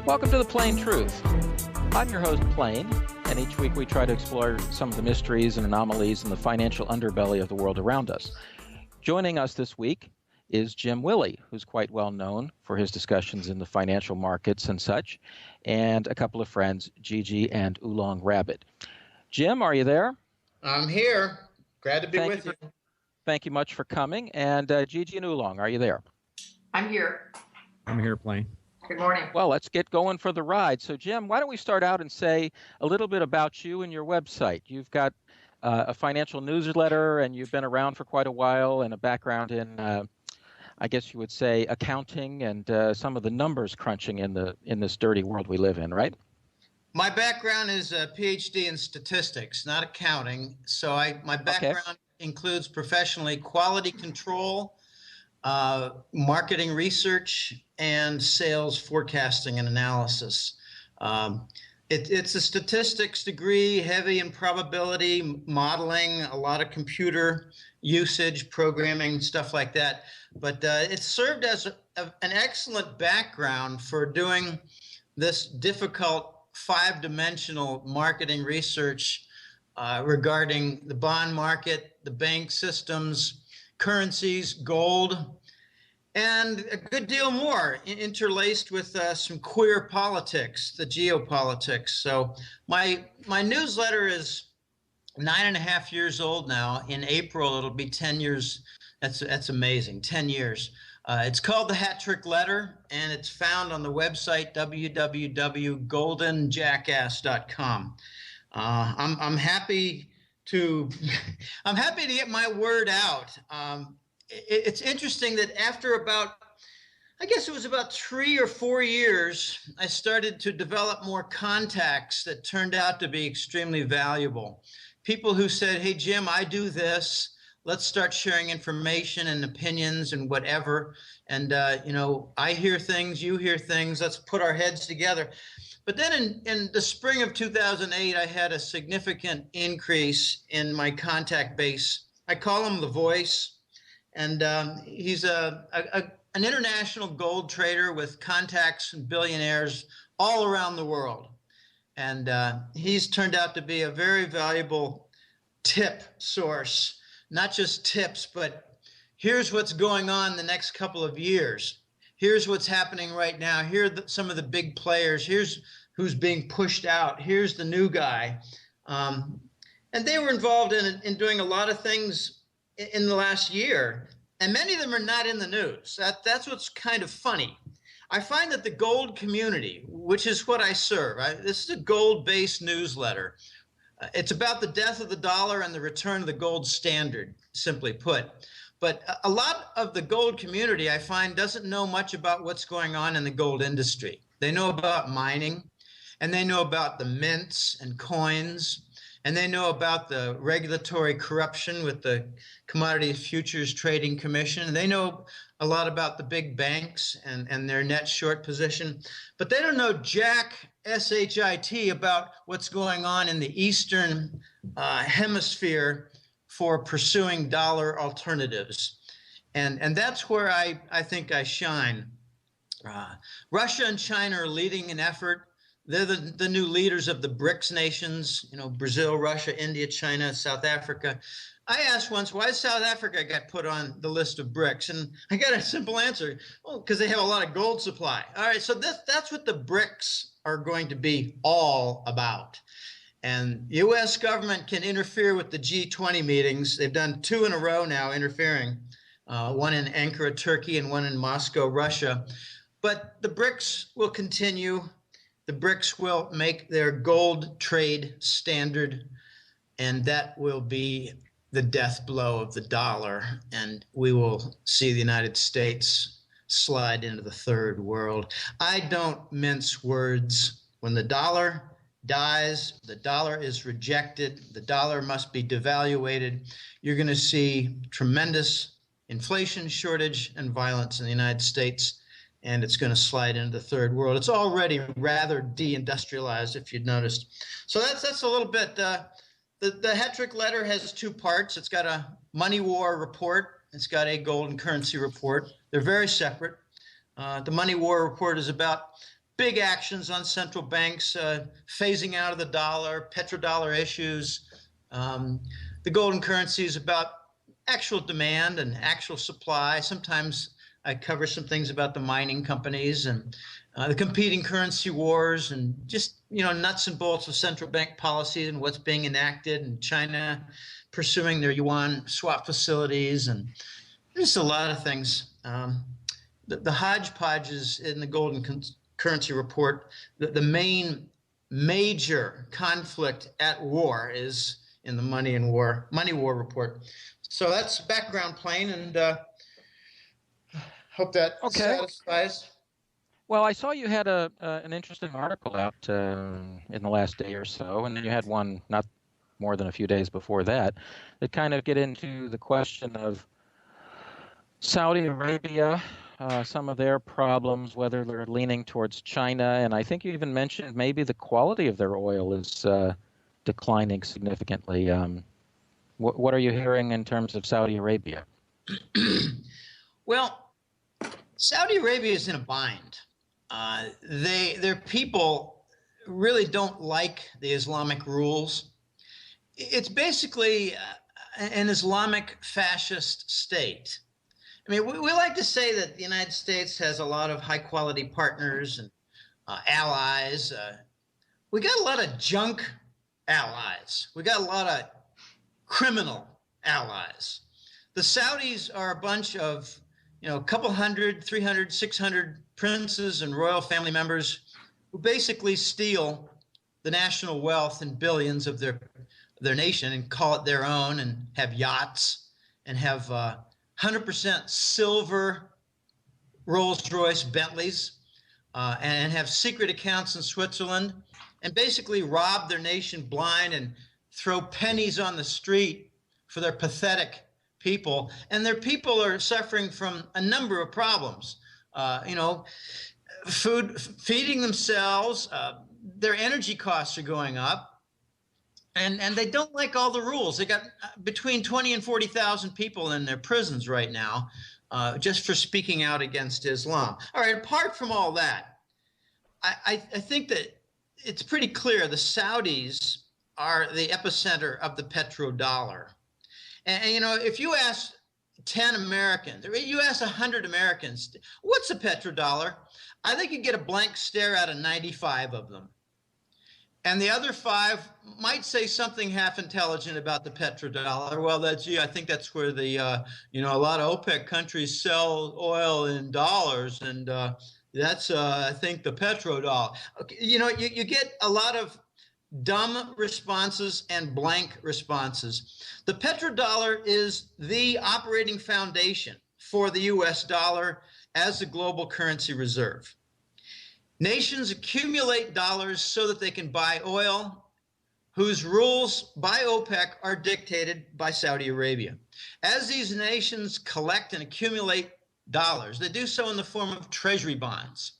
Welcome to The Plain Truth. I'm your host, Plain, and each week we try to explore some of the mysteries and anomalies in the financial underbelly of the world around us. Joining us this week is Jim Willie, who's quite well known for his discussions in the financial markets and such, and a couple of friends, Gigi and Oolong Rabbit. Jim, are you there? I'm here. Glad to be with you. Thank you much for coming. And Gigi and Oolong, are you there? I'm here. I'm here, Plain. Good morning. Well, let's get going for the ride. So, Jim, why don't we start out and say a little bit about you and your website? You've got a financial newsletter, and you've been around for quite a while, and a background in, I guess you would say, accounting and some of the numbers crunching in this dirty world we live in, right? My background is a PhD in statistics, not accounting. So my background includes professionally quality control, marketing research, and sales forecasting and analysis. It's a statistics degree, heavy in probability, modeling, a lot of computer usage, programming, stuff like that. But it served as an excellent background for doing this difficult five-dimensional marketing research regarding the bond market, the bank systems, currencies, gold, and a good deal more interlaced with some queer politics, the geopolitics. So my newsletter is 9.5 years old now. In April, it'll be 10 years. That's amazing, 10 years. It's called The Hat Trick Letter, and it's found on the website www.goldenjackass.com. I'm happy to I'm happy to get my word out. It's interesting that after about, I guess it was about 3 or 4 years, I started to develop more contacts that turned out to be extremely valuable. People who said, "Hey, Jim, I do this. Let's start sharing information and opinions and whatever. And, I hear things, you hear things. Let's put our heads together." But then in the spring of 2008, I had a significant increase in my contact base. I call him the Voice. And he's an international gold trader with contacts and billionaires all around the world. And he's turned out to be a very valuable tip source. Not just tips, but here's what's going on the next couple of years. Here's what's happening right now. Here are some of the big players. Here's who's being pushed out. Here's the new guy. And they were involved in doing a lot of things in the last year, and many of them are not in the news. That's what's kind of funny. I find that the gold community, which is what I serve, this is a gold-based newsletter. It's about the death of the dollar and the return of the gold standard, simply put. But a lot of the gold community, I find, doesn't know much about what's going on in the gold industry. They know about mining, and they know about the mints and coins, and they know about the regulatory corruption with the Commodities Futures Trading Commission. And they know a lot about the big banks and their net short position. But they don't know jack, S-H-I-T, about what's going on in the Eastern hemisphere for pursuing dollar alternatives. And that's where I think I shine. Russia and China are leading an effort. They're the new leaders of the BRICS nations, Brazil, Russia, India, China, South Africa. I asked once, why South Africa got put on the list of BRICS? And I got a simple answer. Well, because they have a lot of gold supply. All right, so that's what the BRICS are going to be all about. And the U.S. government can interfere with the G20 meetings. They've done 2 in a row now interfering, one in Ankara, Turkey, and one in Moscow, Russia. But the BRICS will continue. The BRICS will make their gold trade standard, and that will be the death blow of the dollar, and we will see the United States slide into the third world. I don't mince words. When the dollar dies, the dollar is rejected, the dollar must be devaluated. You're going to see tremendous inflation, shortage, and violence in the United States. And it's going to slide into the third world. It's already rather deindustrialized, if you'd noticed. So that's a little bit. The Hat Trick Letter has 2 parts. It's got a money war report. It's got a gold and currency report. They're very separate. The money war report is about big actions on central banks, phasing out of the dollar, petrodollar issues. The golden currency is about actual demand and actual supply. Sometimes I cover some things about the mining companies and the competing currency wars and just, nuts and bolts of central bank policy and what's being enacted, and China pursuing their yuan swap facilities, and just a lot of things. The hodgepodge is in the golden currency report. The main major conflict at war is in the money war report. So that's background, Plain, and hope that satisfies. Well, I saw you had an interesting article out in the last day or so, and then you had one not more than a few days before that kind of get into the question of Saudi Arabia, some of their problems, whether they're leaning towards China, and I think you even mentioned maybe the quality of their oil is declining significantly. What are you hearing in terms of Saudi Arabia? Well, Saudi Arabia is in a bind. Their people really don't like the Islamic rules. It's basically an Islamic fascist state. I mean, we like to say that the United States has a lot of high-quality partners and allies. We got a lot of junk allies. We got a lot of criminal allies. The Saudis are a bunch of, a couple hundred, 300, 600 princes and royal family members who basically steal the national wealth and billions of their nation and call it their own, and have yachts and have 100% silver Rolls-Royce Bentleys and have secret accounts in Switzerland, and basically rob their nation blind and throw pennies on the street for their pathetic people. And their people are suffering from a number of problems. Feeding themselves, their energy costs are going up, and they don't like all the rules. They got between 20 and 40,000 people in their prisons right now just for speaking out against Islam. All right, apart from all that, I think that it's pretty clear the Saudis are the epicenter of the petrodollar. And if you ask 10 Americans, or you ask 100 Americans, what's a petrodollar? I think you get a blank stare out of 95 of them. And the other 5 might say something half intelligent about the petrodollar. Well, I think that's where the, a lot of OPEC countries sell oil in dollars, and that's, I think, the petrodollar. Okay, you get a lot of dumb responses and blank responses. The petrodollar is the operating foundation for the US dollar as a global currency reserve. Nations accumulate dollars so that they can buy oil, whose rules by OPEC are dictated by Saudi Arabia. As these nations collect and accumulate dollars, they do so in the form of treasury bonds.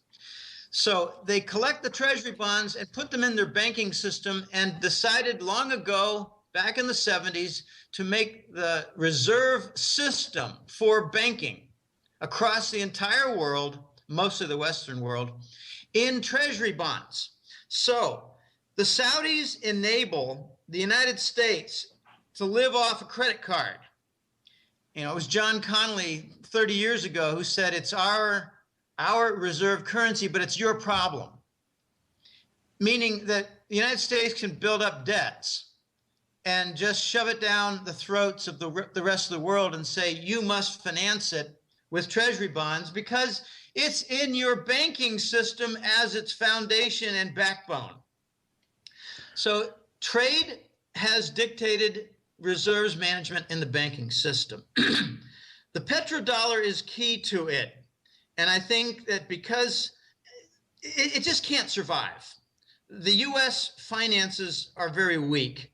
So they collect the treasury bonds and put them in their banking system, and decided long ago, back in the 70s, to make the reserve system for banking across the entire world, most of the Western world, in treasury bonds. So the Saudis enable the United States to live off a credit card. It was John Connolly 30 years ago who said, it's our reserve currency, but it's your problem. Meaning that the United States can build up debts and just shove it down the throats of the rest of the world and say, you must finance it with treasury bonds because it's in your banking system as its foundation and backbone. So trade has dictated reserves management in the banking system. The petrodollar is key to it. And I think that because it just can't survive. The U.S. finances are very weak.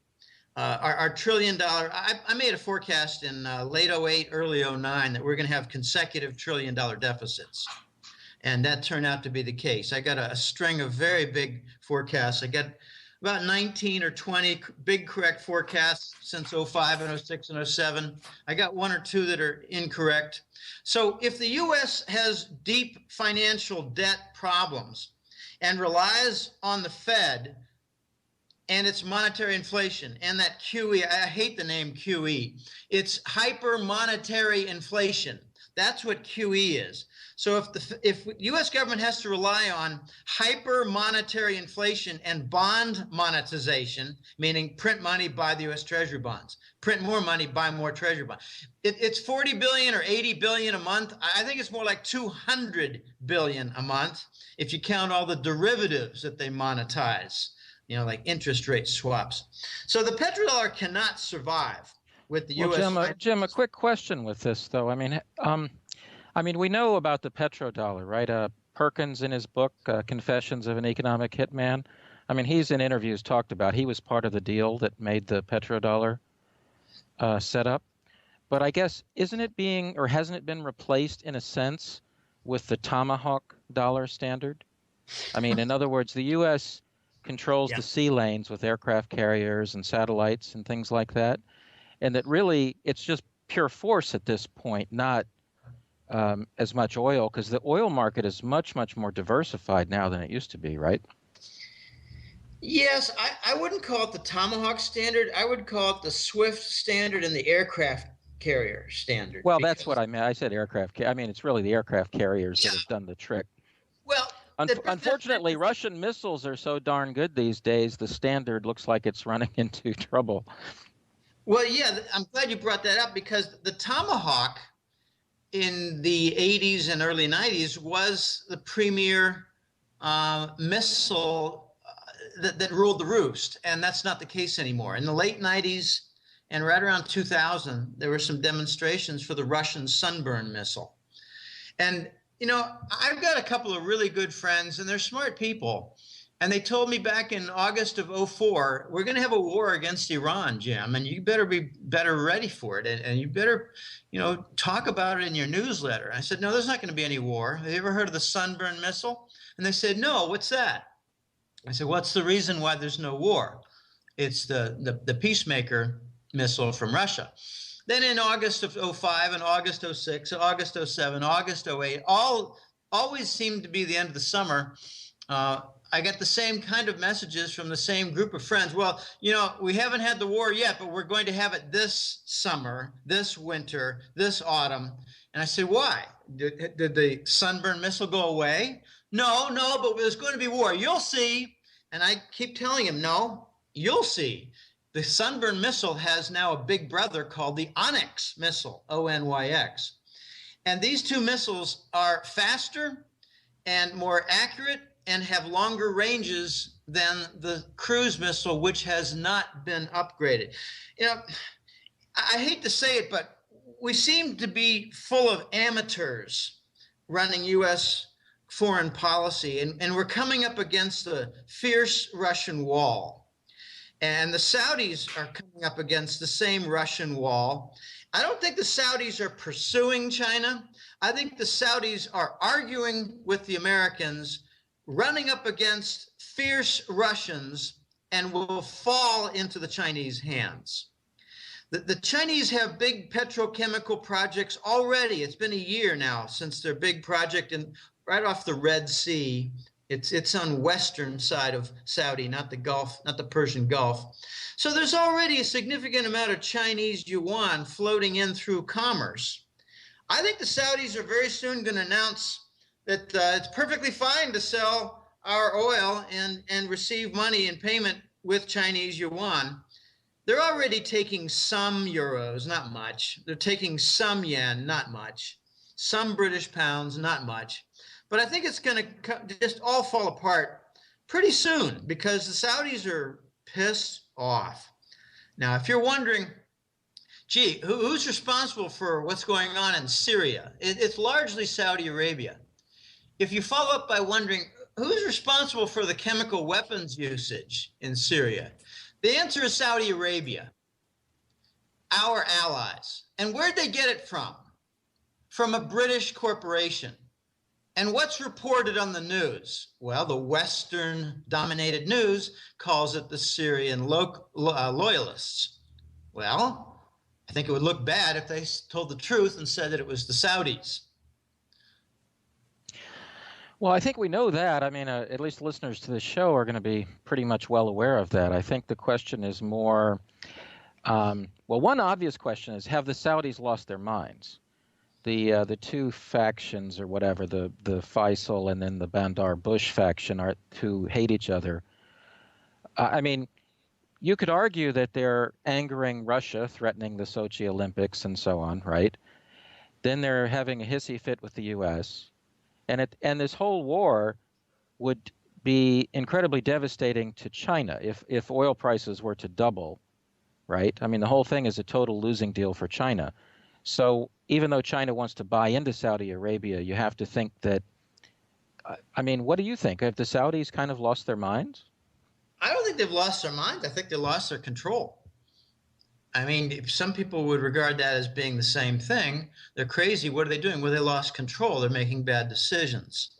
Our $1 trillion, I made a forecast in late 08, early 09 that we're going to have consecutive $1 trillion deficits. And that turned out to be the case. I got a string of very big forecasts. I got about 19 or 20 big correct forecasts since 05 and 06 and 07. I got 1 or 2 that are incorrect. So if the U.S. has deep financial debt problems, and relies on the Fed and its monetary inflation and that QE. I hate the name QE. It's hyper monetary inflation. That's what QE is. So if U.S. government has to rely on hyper monetary inflation and bond monetization, meaning print money, buy the U.S. Treasury bonds, print more money, buy more Treasury bonds, it's 40 billion or 80 billion a month. I think it's more like 200 billion a month if you count all the derivatives that they monetize, like interest rate swaps. So the petrodollar cannot survive with the U.S. Jim, a quick question with this, though. I mean, we know about the petrodollar, right? Perkins, in his book, Confessions of an Economic Hitman, I mean, he's in interviews talked about, he was part of the deal that made the petrodollar set up. But I guess, isn't it being, or hasn't it been replaced in a sense with the tomahawk dollar standard? I mean, in other words, the U.S. controls the sea lanes with aircraft carriers and satellites and things like that. And that really, it's just pure force at this point, not as much oil, because the oil market is much, much more diversified now than it used to be, right? Yes, I wouldn't call it the tomahawk standard. I would call it the SWIFT standard and the aircraft carrier standard. Well, that's what I meant. I said aircraft. I mean, it's really the aircraft carriers that have done the trick. Well, unfortunately, Russian missiles are so darn good these days, the standard looks like it's running into trouble. Well, yeah, I'm glad you brought that up, because the Tomahawk in the 80s and early 90s was the premier missile that ruled the roost, and that's not the case anymore. In the late 90s and right around 2000, there were some demonstrations for the Russian Sunburn missile. And, I've got a couple of really good friends, and they're smart people. And they told me back in August of 2004, we're going to have a war against Iran, Jim, and you better be better ready for it. And you better, talk about it in your newsletter. I said, no, there's not going to be any war. Have you ever heard of the Sunburn missile? And they said, no, what's that? I said, what's the reason why there's no war? It's the Peacemaker missile from Russia. Then in August of 2005 and August 2006, August 2007, August 2008, always seemed to be the end of the summer. I get the same kind of messages from the same group of friends. Well, we haven't had the war yet, but we're going to have it this summer, this winter, this autumn. And I say, why? Did the Sunburn missile go away? No, but there's going to be war. You'll see. And I keep telling him, no, you'll see. The Sunburn missile has now a big brother called the Onyx missile, ONYX. And these two missiles are faster and more accurate and have longer ranges than the cruise missile, which has not been upgraded. I hate to say it, but we seem to be full of amateurs running U.S. foreign policy, and we're coming up against a fierce Russian wall. And the Saudis are coming up against the same Russian wall. I don't think the Saudis are pursuing China. I think the Saudis are arguing with the Americans, running up against fierce Russians, and will fall into the Chinese hands. The Chinese have big petrochemical projects already. It's been a year now since their big project right off the Red Sea. It's on western side of Saudi, not the Gulf, not the Persian Gulf. So there's already a significant amount of Chinese yuan floating in through commerce. I think the Saudis are very soon going to announce that it's perfectly fine to sell our oil and receive money in payment with Chinese yuan. They're already taking some euros, not much. They're taking some yen, not much. Some British pounds, not much. But I think it's going to just all fall apart pretty soon because the Saudis are pissed off. Now, if you're wondering, gee, who's responsible for what's going on in Syria? It's largely Saudi Arabia. If you follow up by wondering, who's responsible for the chemical weapons usage in Syria? The answer is Saudi Arabia, our allies. And where'd they get it from? From a British corporation. And what's reported on the news? Well, the Western-dominated news calls it the Syrian loyalists. Well, I think it would look bad if they told the truth and said that it was the Saudis. Well, I think we know that. I mean, at least listeners to the show are going to be pretty much well aware of that. I think the question is more, well, one obvious question is, have the Saudis lost their minds? The two factions or whatever, the Faisal and then the Bandar Bush faction, are who hate each other. I mean, you could argue that they're angering Russia, threatening the Sochi Olympics and so on, right? Then they're having a hissy fit with the U.S. And this whole war would be incredibly devastating to China if oil prices were to double, right? I mean, the whole thing is a total losing deal for China. So even though China wants to buy into Saudi Arabia, you have to think that, I mean, what do you think? Have the Saudis kind of lost their minds? I don't think they've lost their minds. I think they lost their control. I mean, if some people would regard that as being the same thing. They're crazy. What are they doing? Well, they lost control. They're making bad decisions.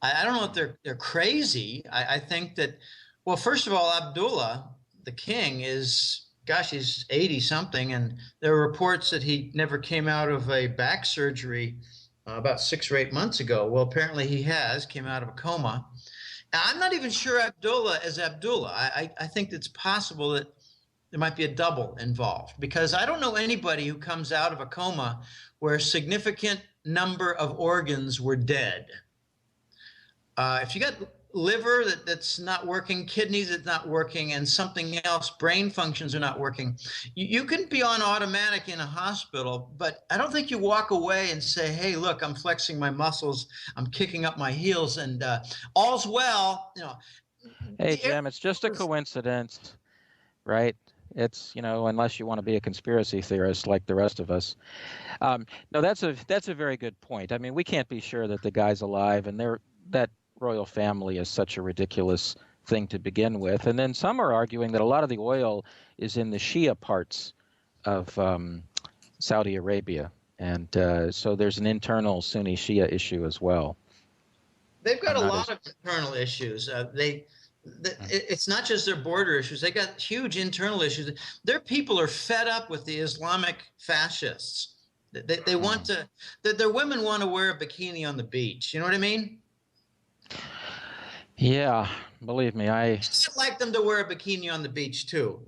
I don't know if they're crazy. I think that, well, first of all, Abdullah, the king, is, gosh, he's 80 something. And there are reports that he never came out of a back surgery about 6 or 8 months ago. Well, apparently he came out of a coma. I'm not even sure Abdullah is Abdullah. I think it's possible that there might be a double involved, because I don't know anybody who comes out of a coma where a significant number of organs were dead. If you got liver that's not working, kidneys that's not working, and something else, brain functions are not working, you can be on automatic in a hospital, but I don't think you walk away and say, hey, look, I'm flexing my muscles, I'm kicking up my heels, and all's well. Hey, Jim, it's just a coincidence, right? It's, unless you want to be a conspiracy theorist like the rest of us. No, that's a very good point. I mean, we can't be sure that the guy's alive, and that royal family is such a ridiculous thing to begin with. And then some are arguing that a lot of the oil is in the Shia parts of Saudi Arabia. And so there's an internal Sunni Shia issue as well. They've got a lot of internal issues. It's not just their border issues. They got huge internal issues. Their people are fed up with the Islamic fascists. They want to, their women want to wear a bikini on the beach. You know what I mean? Yeah, believe me, I'd like them to wear a bikini on the beach too.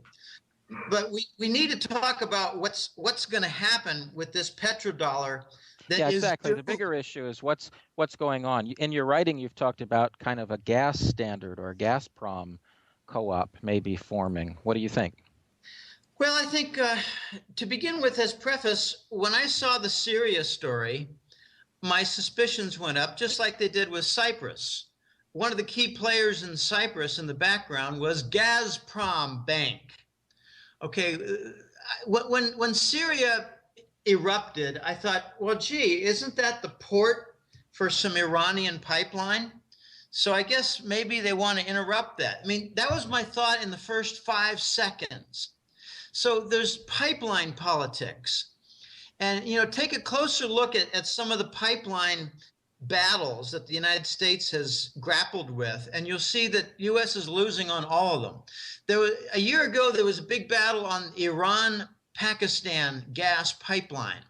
But we need to talk about what's going to happen with this petrodollar. Yeah, exactly. The bigger issue is what's going on. In your writing, you've talked about kind of a gas standard or a Gazprom co-op maybe forming. What do you think? Well, I think to begin with, as preface, when I saw the Syria story, my suspicions went up, just like they did with Cyprus. One of the key players in Cyprus in the background was Gazprom Bank. Okay, when Syria erupted, I thought, well, gee, isn't that the port for some Iranian pipeline? So I guess maybe they want to interrupt that. I mean, that was my thought in the first 5 seconds. So there's pipeline politics. And, take a closer look at some of the pipeline battles that the United States has grappled with, and you'll see that U.S. is losing on all of them. A year ago, there was a big battle on Iran-Pakistan gas pipeline,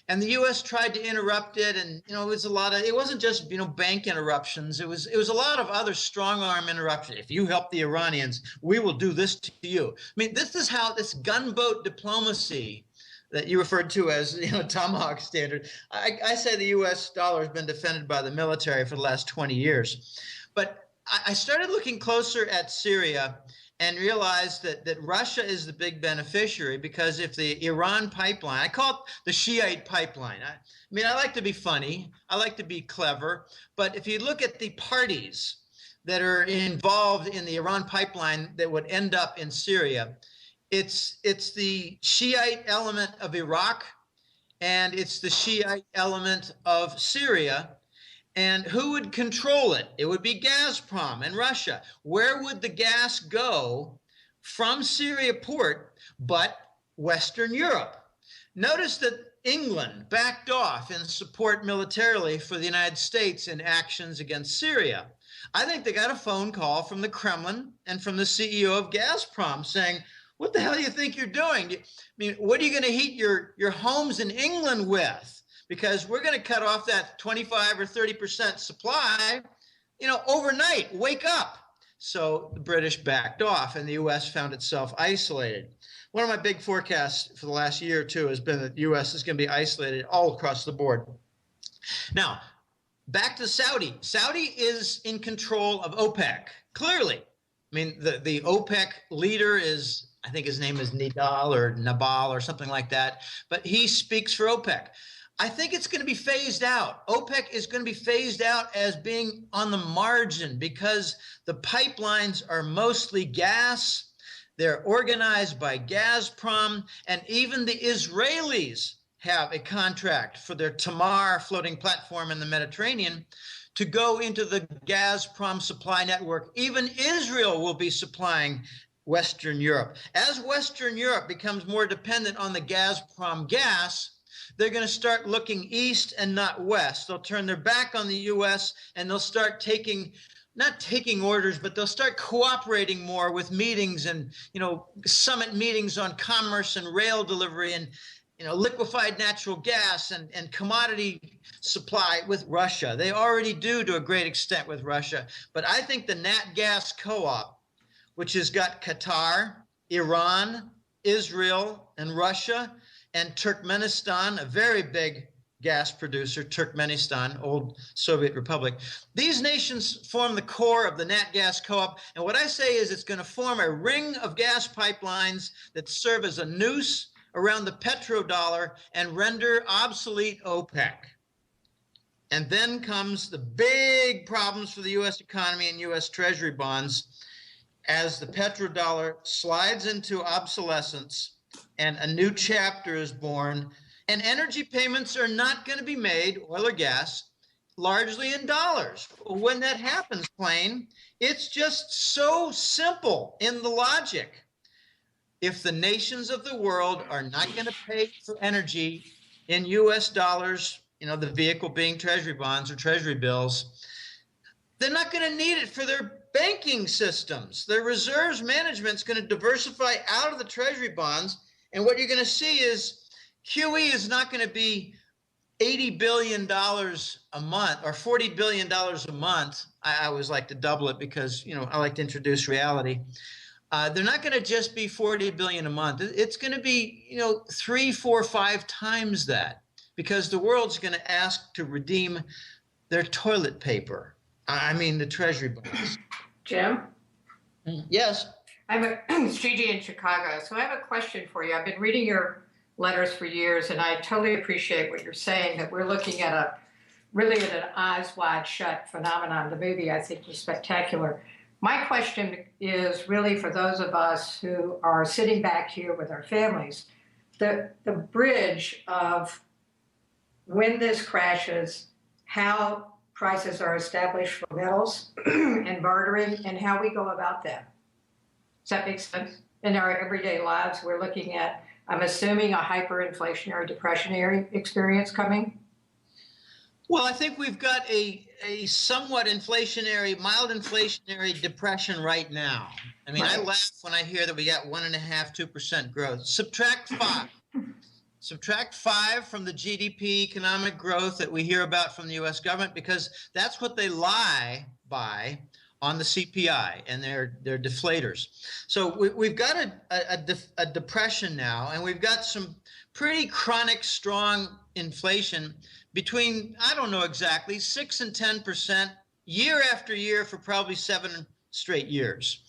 and the U.S. tried to interrupt it, and it wasn't just bank interruptions. It was a lot of other strong arm interruptions. If you help the Iranians, we will do this to you. I mean, this is how this gunboat diplomacy that you referred to as Tomahawk standard. I say the U.S. dollar has been defended by the military for the last 20 years. But I started looking closer at Syria and realized that Russia is the big beneficiary, because if the Iran pipeline, I call it the Shiite pipeline. I mean, I like to be funny. I like to be clever. But if you look at the parties that are involved in the Iran pipeline that would end up in Syria, it's the Shiite element of Iraq, and it's the Shiite element of Syria. And who would control it? It would be Gazprom and Russia. Where would the gas go from Syria port but Western Europe? Notice that England backed off in support militarily for the United States in actions against Syria. I think they got a phone call from the Kremlin and from the CEO of Gazprom saying, what the hell do you think you're doing? I mean, what are you going to heat your homes in England with? because we're going to cut off that 25 or 30% supply, overnight. Wake up. So the British backed off and the U.S. found itself isolated. One of my big forecasts for the last year or two has been that the U.S. is going to be isolated all across the board. Now, back to Saudi. Saudi is in control of OPEC, clearly. I mean, the OPEC leader is, I think his name is Nabal or something like that, but he speaks for OPEC. I think it's going to be phased out. OPEC is going to be phased out as being on the margin because the pipelines are mostly gas. They're organized by Gazprom, and even the Israelis have a contract for their Tamar floating platform in the Mediterranean to go into the Gazprom supply network. Even Israel will be supplying Western Europe. As Western Europe becomes more dependent on the Gazprom gas, they're going to start looking east and not west. They'll turn their back on the U.S. and they'll start not taking orders, but they'll start cooperating more with meetings and, summit meetings on commerce and rail delivery and, liquefied natural gas and commodity supply with Russia. They already do to a great extent with Russia. But I think the Nat Gas Co-op, which has got Qatar, Iran, Israel, and Russia, and Turkmenistan, a very big gas producer, Turkmenistan, old Soviet republic. These nations form the core of the Nat Gas Co-op. And what I say is it's going to form a ring of gas pipelines that serve as a noose around the petrodollar and render obsolete OPEC. And then comes the big problems for the U.S. economy and U.S. Treasury bonds as the petrodollar slides into obsolescence and a new chapter is born. And energy payments are not going to be made, oil or gas, largely in dollars. When that happens, Plain, it's just so simple in the logic. If the nations of the world are not going to pay for energy in U.S. dollars, the vehicle being treasury bonds or treasury bills, they're not going to need it for their banking systems. Their reserves management is going to diversify out of the treasury bonds. And what you're going to see is QE is not going to be $80 billion a month or $40 billion a month. I always like to double it because, I like to introduce reality. They're not going to just be 40 billion a month. It's going to be, 3, 4, 5 times that because the world's going to ask to redeem their toilet paper. I mean, the treasury bonds. Jim? Yes. It's Gigi in Chicago. So I have a question for you. I've been reading your letters for years, and I totally appreciate what you're saying, that we're looking at really at an eyes wide shut phenomenon. The movie, I think, was spectacular. My question is really for those of us who are sitting back here with our families, the bridge of when this crashes, how prices are established for metals and bartering, and how we go about that. Does that make sense? In our everyday lives, we're looking at, I'm assuming, a hyperinflationary, depressionary experience coming. Well, I think we've got a somewhat inflationary, mild inflationary depression right now. I mean, right. I laugh when I hear that we got 1.5%, 2% growth. Subtract 5. Subtract 5 from the GDP economic growth that we hear about from the U.S. government, because that's what they lie by on the CPI, and they're deflators. So we've got a depression now, and we've got some pretty chronic, strong inflation between, I don't know exactly, 6 and 10% year after year for probably 7 straight years.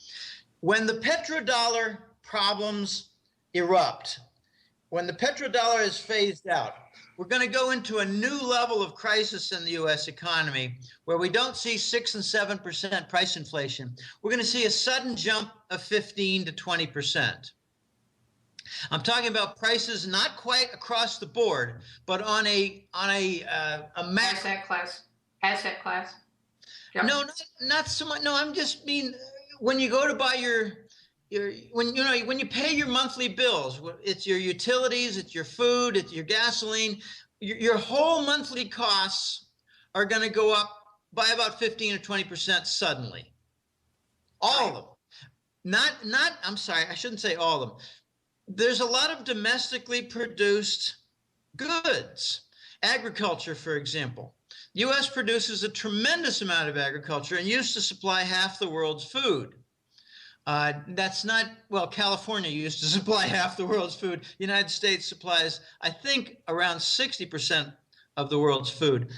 When the petrodollar problems erupt, when the petrodollar is phased out, we're going to go into a new level of crisis in the U.S. economy where we don't see 6 and 7% price inflation. We're going to see a sudden jump of 15 to 20%. I'm talking about prices not quite across the board, but on a macro asset class. Yep. No, not so much. No, I'm just mean when you go to buy when you pay your monthly bills, it's your utilities, it's your food, it's your gasoline, your whole monthly costs are going to go up by about 15 or 20% suddenly. All of them. I'm sorry, I shouldn't say all of them. There's a lot of domestically produced goods. Agriculture, for example. The U.S. produces a tremendous amount of agriculture and used to supply half the world's food. That's not, well, California used to supply half the world's food. The United States supplies, I think, around 60% of the world's food.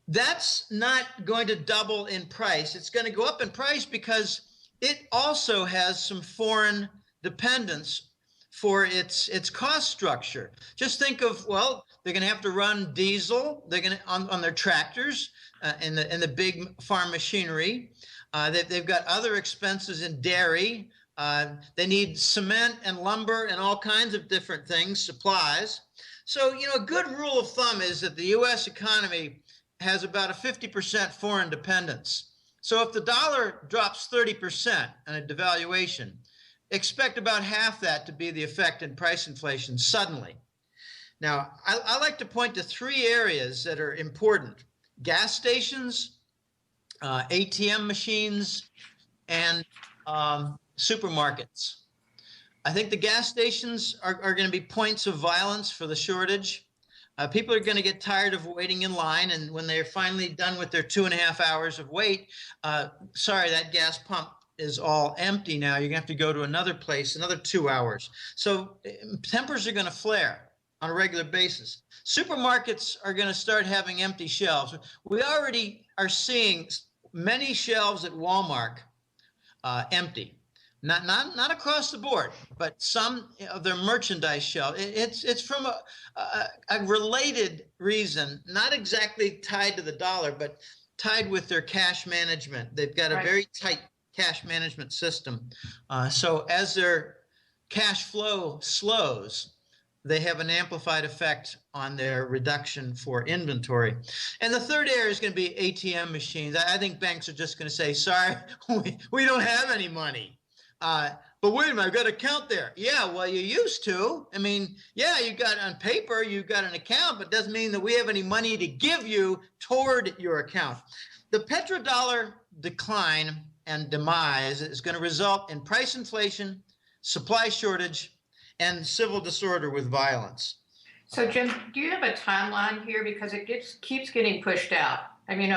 That's not going to double in price. It's going to go up in price because it also has some foreign dependence for its cost structure. Just think of, well, they're going to have to run diesel. They're going to on their tractors and the big farm machinery. They've got other expenses in dairy. They need cement and lumber and all kinds of different things, supplies. So, a good rule of thumb is that the U.S. economy has about a 50% foreign dependence. So if the dollar drops 30% on a devaluation, expect about half that to be the effect in price inflation suddenly. Now, I like to point to three areas that are important: gas stations, ATM machines, and supermarkets. I think the gas stations are going to be points of violence for the shortage. People are going to get tired of waiting in line, and when they're finally done with their 2.5 hours of wait, sorry, that gas pump is all empty now. You're going to have to go to another place, another 2 hours. So tempers are going to flare on a regular basis. Supermarkets are going to start having empty shelves. We already are seeing many shelves at Walmart empty. Not across the board, but some of their merchandise shelf. It's from a related reason, not exactly tied to the dollar, but tied with their cash management. They've got a very tight cash management system. So as their cash flow slows, they have an amplified effect on their reduction for inventory. And the third area is going to be ATM machines. I think banks are just going to say, sorry, we don't have any money. But wait a minute, I've got an account there. Yeah, well, you used to. I mean, yeah, you got on paper, you've got an account, but it doesn't mean that we have any money to give you toward your account. The petrodollar decline and demise is going to result in price inflation, supply shortage, and civil disorder with violence. So, Jim, do you have a timeline here? Because it keeps getting pushed out. I mean,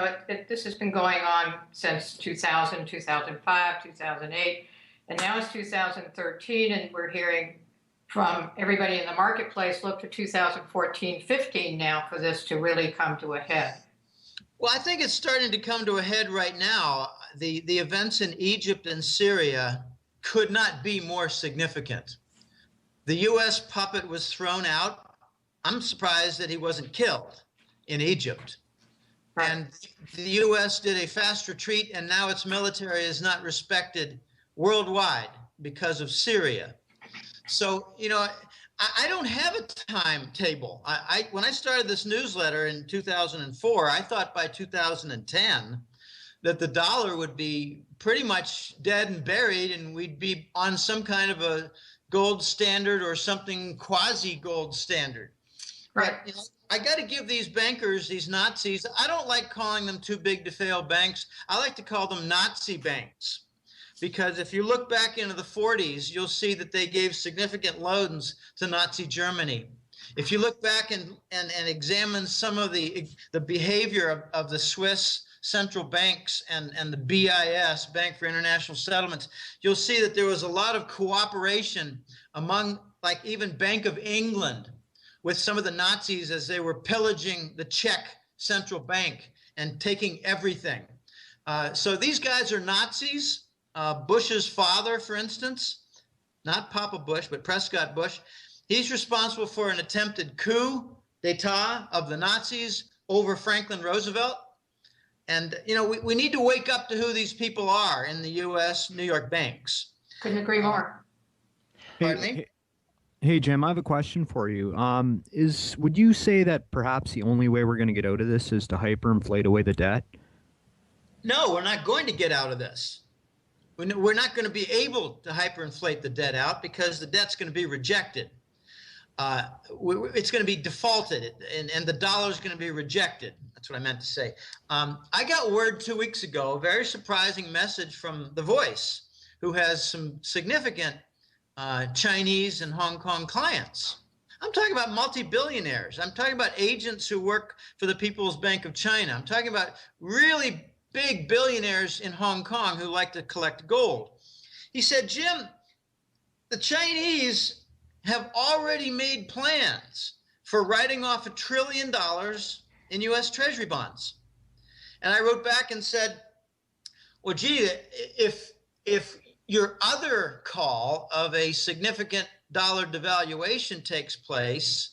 this has been going on since 2000, 2005, 2008. And now it's 2013, and we're hearing from everybody in the marketplace, look to 2014, 15 now for this to really come to a head. Well, I think it's starting to come to a head right now. The events in Egypt and Syria could not be more significant. The U.S. puppet was thrown out. I'm surprised that he wasn't killed in Egypt. Right. And the U.S. did a fast retreat, and now its military is not respected worldwide because of Syria. So, I don't have a timetable. When I started this newsletter in 2004, I thought by 2010 that the dollar would be pretty much dead and buried, and we'd be on some kind of a gold standard or something quasi-gold standard. Right. But, I got to give these bankers, these Nazis, I don't like calling them too big to fail banks. I like to call them Nazi banks. Because if you look back into the 40s, you'll see that they gave significant loans to Nazi Germany. If you look back and examine some of the behavior of the Swiss central banks and the BIS, Bank for International Settlements, you'll see that there was a lot of cooperation among, like, even Bank of England with some of the Nazis as they were pillaging the Czech central bank and taking everything. So these guys are Nazis. Bush's father, for instance, not Papa Bush, but Prescott Bush, he's responsible for an attempted coup d'etat of the Nazis over Franklin Roosevelt. And, we need to wake up to who these people are in the U.S. New York banks. Couldn't agree more. Pardon me? Hey, Jim, I have a question for you. Would you say that perhaps the only way we're going to get out of this is to hyperinflate away the debt? No, we're not going to get out of this. We're not going to be able to hyperinflate the debt out because the debt's going to be rejected. It's going to be defaulted, and the dollar's going to be rejected. That's what I meant to say. I got word 2 weeks ago, a very surprising message from The Voice, who has some significant Chinese and Hong Kong clients. I'm talking about multi-billionaires. I'm talking about agents who work for the People's Bank of China. I'm talking about really big billionaires in Hong Kong who like to collect gold. He said, Jim, the Chinese have already made plans for writing off $1 trillion in U.S. Treasury bonds. And I wrote back and said, well, gee, if your other call of a significant dollar devaluation takes place,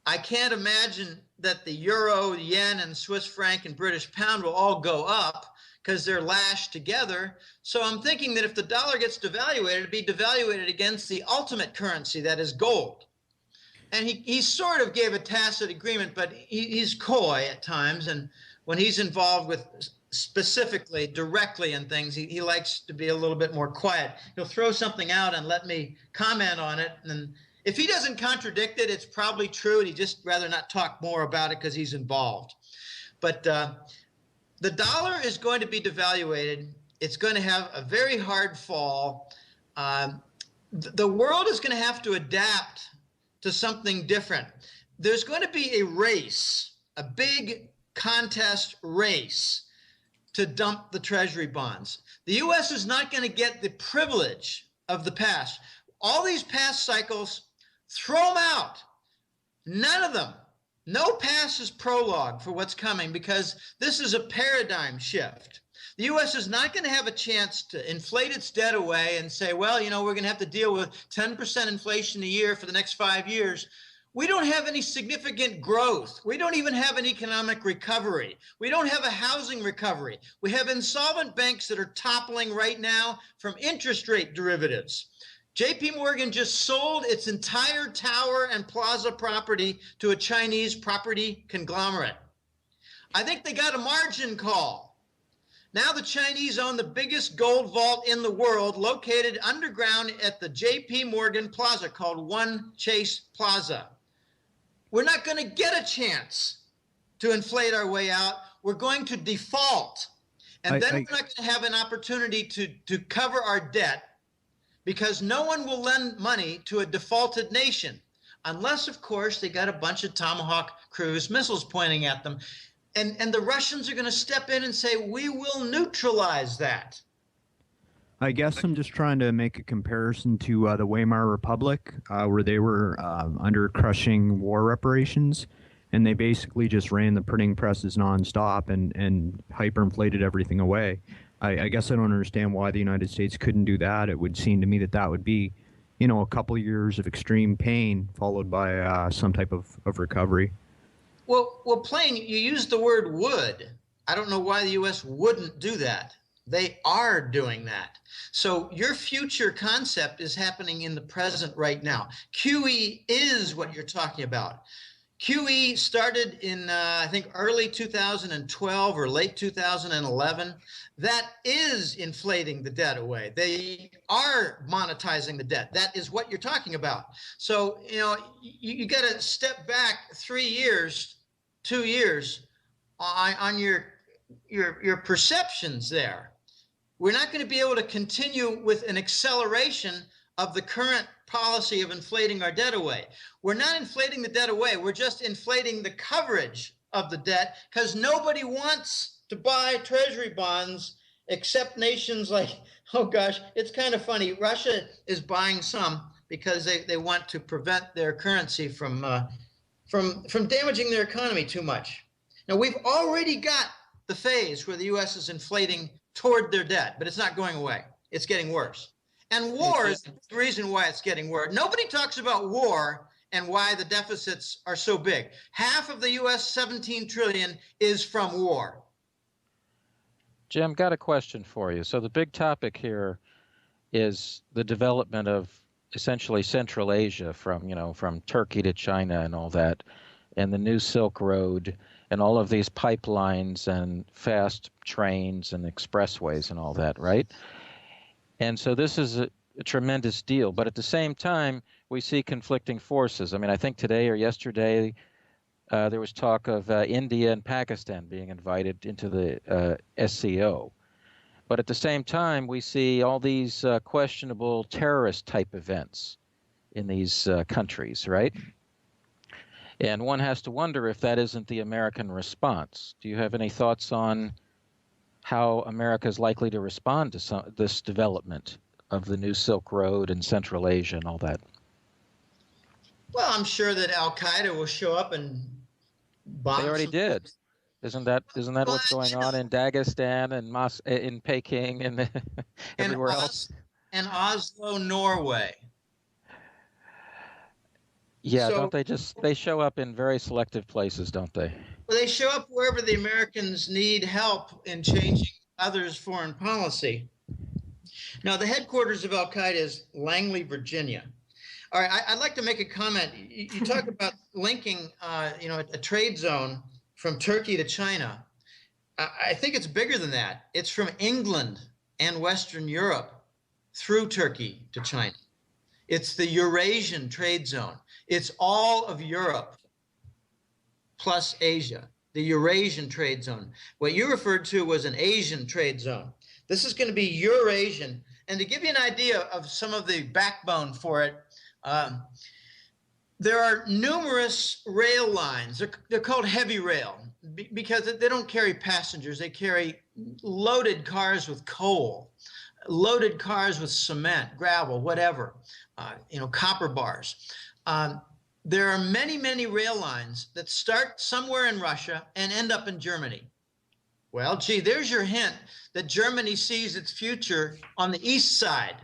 I can't imagine that the euro, yen, and Swiss franc and British pound will all go up because they're lashed together. So I'm thinking that if the dollar gets devaluated, it'd be devaluated against the ultimate currency, that is gold. And he sort of gave a tacit agreement, but he's coy at times. And when he's involved with specifically, directly in things, he likes to be a little bit more quiet. He'll throw something out and let me comment on it. And if he doesn't contradict it, it's probably true. And he'd just rather not talk more about it because he's involved. But the dollar is going to be devaluated. It's going to have a very hard fall. The world is going to have to adapt to something different. There's going to be a race, a big contest race to dump the treasury bonds. The U.S. is not going to get the privilege of the past. All these past cycles, throw them out. None of them. No past is prologue for what's coming because this is a paradigm shift. The U.S. is not going to have a chance to inflate its debt away and say, well, you know, we're going to have to deal with 10% inflation a year for the next 5 years. We don't have any significant growth. We don't even have an economic recovery. We don't have a housing recovery. We have insolvent banks that are toppling right now from interest rate derivatives. JP Morgan just sold its entire tower and plaza property to a Chinese property conglomerate. I think they got a margin call. Now the Chinese own the biggest gold vault in the world, located underground at the JP Morgan Plaza called One Chase Plaza. We're not going to get a chance to inflate our way out. We're going to default. And then we're not going to have an opportunity to cover our debt because no one will lend money to a defaulted nation unless, of course, they got a bunch of Tomahawk cruise missiles pointing at them. And the Russians are going to step in and say, we will neutralize that. I guess I'm just trying to make a comparison to the Weimar Republic, where they were under crushing war reparations, and they basically just ran the printing presses nonstop and hyperinflated everything away. I guess I don't understand why the United States couldn't do that. It would seem to me that that would be, you know, a couple years of extreme pain followed by some type of recovery. Well, Plain, you used the word would. I don't know why the U.S. wouldn't do that. They are doing that. So your future concept is happening in the present right now. QE is what you're talking about. QE started in, I think, early 2012 or late 2011. That is inflating the debt away. They are monetizing the debt. That is what you're talking about. So, you know, you got to step back 3 years, 2 years on your perceptions there. We're not going to be able to continue with an acceleration of the current policy of inflating our debt away. We're not inflating the debt away. We're just inflating the coverage of the debt because nobody wants to buy treasury bonds except nations like, oh gosh, it's kind of funny. Russia is buying some because they want to prevent their currency from damaging their economy too much. Now, we've already got the phase where the U.S. is inflating toward their debt, but it's not going away. It's getting worse. And war is the reason why it's getting worse. Nobody talks about war and why the deficits are so big. Half of the U.S. 17 trillion is from war. Jim, got a question for you. So the big topic here is the development of essentially Central Asia from Turkey to China and all that, and the new Silk Road and all of these pipelines and fast trains and expressways and all that, right? And so this is a tremendous deal. But at the same time, we see conflicting forces. I mean, I think today or yesterday, there was talk of India and Pakistan being invited into the SCO. But at the same time, we see all these questionable terrorist-type events in these countries, right? And one has to wonder if that isn't the American response. Do you have any thoughts on how America is likely to respond to this development of the new Silk Road in Central Asia and all that? Well, I'm sure that Al Qaeda will show up and bomb. They already did. Isn't that what's going on in Dagestan and in Peking and everywhere else? And Oslo, Norway. Yeah, so, don't they show up in very selective places, don't they? Well, they show up wherever the Americans need help in changing others' foreign policy. Now, the headquarters of Al Qaeda is Langley, Virginia. All right, I'd like to make a comment. You talk about linking, a trade zone from Turkey to China. I think it's bigger than that. It's from England and Western Europe through Turkey to China. It's the Eurasian trade zone. It's all of Europe plus Asia, the Eurasian trade zone. What you referred to was an Asian trade zone. This is going to be Eurasian. And to give you an idea of some of the backbone for it, there are numerous rail lines. They're called heavy rail because they don't carry passengers. They carry loaded cars with coal, loaded cars with cement, gravel, whatever, copper bars. There are many, many rail lines that start somewhere in Russia and end up in Germany. Well, gee, there's your hint that Germany sees its future on the east side,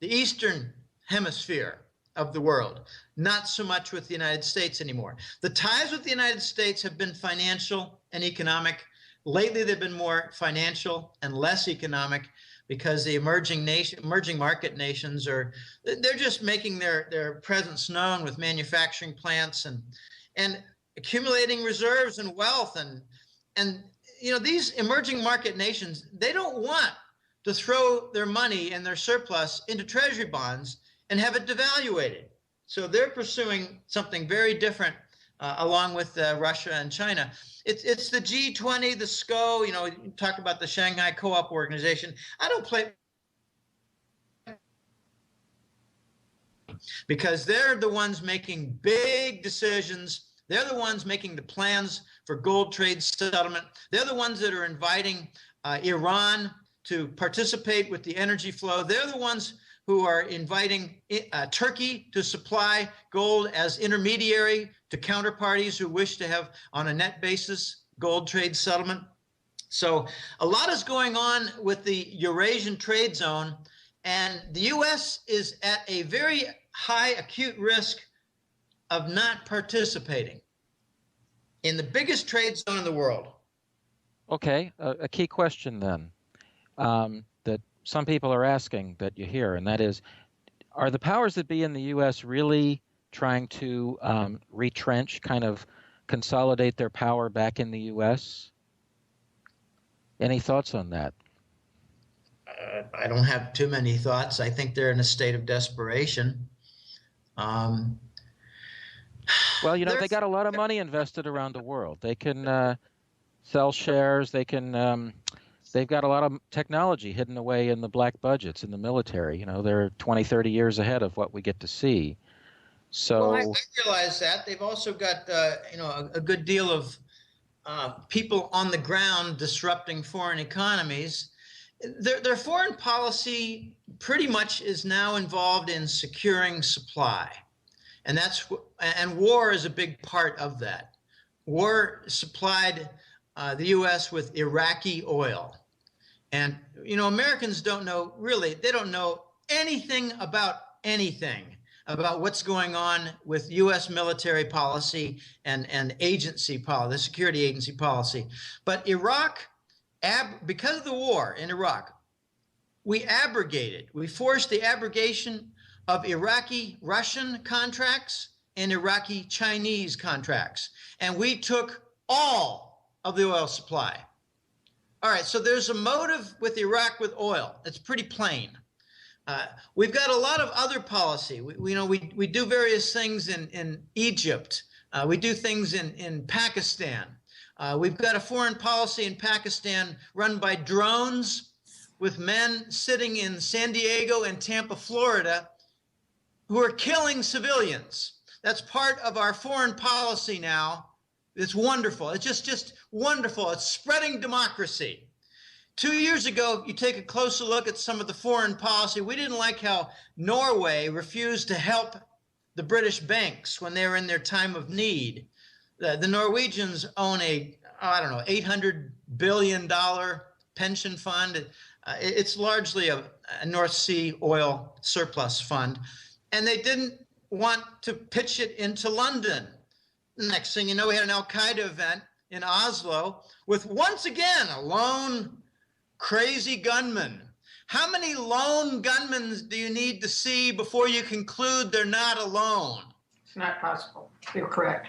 the eastern hemisphere of the world, not so much with the United States anymore. The ties with the United States have been financial and economic. Lately, they've been more financial and less economic because the emerging market nations they're just making their presence known with manufacturing plants and accumulating reserves and wealth and these emerging market nations, they don't want to throw their money and their surplus into treasury bonds and have it devaluated. So they're pursuing something very different along with Russia and China. It's the G20, the SCO, you talk about the Shanghai Co-op Organization. I don't play because they're the ones making big decisions. They're the ones making the plans for gold trade settlement. They're the ones that are inviting Iran to participate with the energy flow. They're the ones who are inviting Turkey to supply gold as intermediary to counterparties who wish to have, on a net basis, gold trade settlement. So a lot is going on with the Eurasian trade zone, and the U.S. is at a very high acute risk of not participating in the biggest trade zone in the world. Okay, a key question then that some people are asking that you hear, and that is, are the powers that be in the U.S. really trying to retrench, kind of consolidate their power back in the U.S.? Any thoughts on that? I don't have too many thoughts. I think they're in a state of desperation. Well, they got a lot of money invested around the world. They can sell shares. They can. They've got a lot of technology hidden away in the black budgets in the military. They're 20, 30 years ahead of what we get to see. So I realize that. They've also got a good deal of people on the ground disrupting foreign economies. Their foreign policy pretty much is now involved in securing supply. And war is a big part of that. War supplied the U.S. with Iraqi oil. And, Americans don't know anything about what's going on with U.S. military policy and agency policy, the security agency policy. But Iraq, because of the war in Iraq, we forced the abrogation of Iraqi-Russian contracts and Iraqi-Chinese contracts. And we took all of the oil supply. All right, so there's a motive with Iraq with oil. It's pretty plain. We've got a lot of other policy. We do various things in Egypt. We do things in Pakistan. We've got a foreign policy in Pakistan run by drones with men sitting in San Diego and Tampa, Florida, who are killing civilians. That's part of our foreign policy now. It's wonderful. It's just wonderful. It's spreading democracy. 2 years ago, you take a closer look at some of the foreign policy. We didn't like how Norway refused to help the British banks when they were in their time of need. The Norwegians own I don't know, $800 billion pension fund. It's largely a North Sea oil surplus fund. And they didn't want to pitch it into London. Next thing you know, we had an Al-Qaeda event in Oslo with, once again, a lone crazy gunman. How many lone gunmen do you need to see before you conclude they're not alone? It's not possible. You're correct.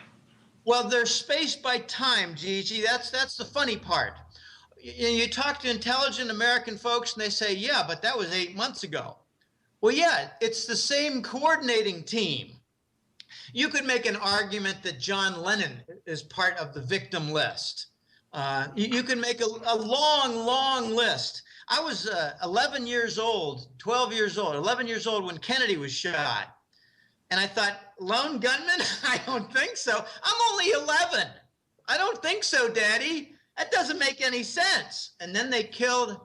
Well, they're spaced by time, Gigi. That's the funny part. You talk to intelligent American folks and they say, yeah, but that was 8 months ago. Well, yeah, it's the same coordinating team. You could make an argument that John Lennon is part of the victim list. You can make a long list. I was 11 years old, 12 years old, 11 years old when Kennedy was shot. And I thought, lone gunman? I don't think so. I'm only 11. I don't think so, Daddy. That doesn't make any sense. And then they killed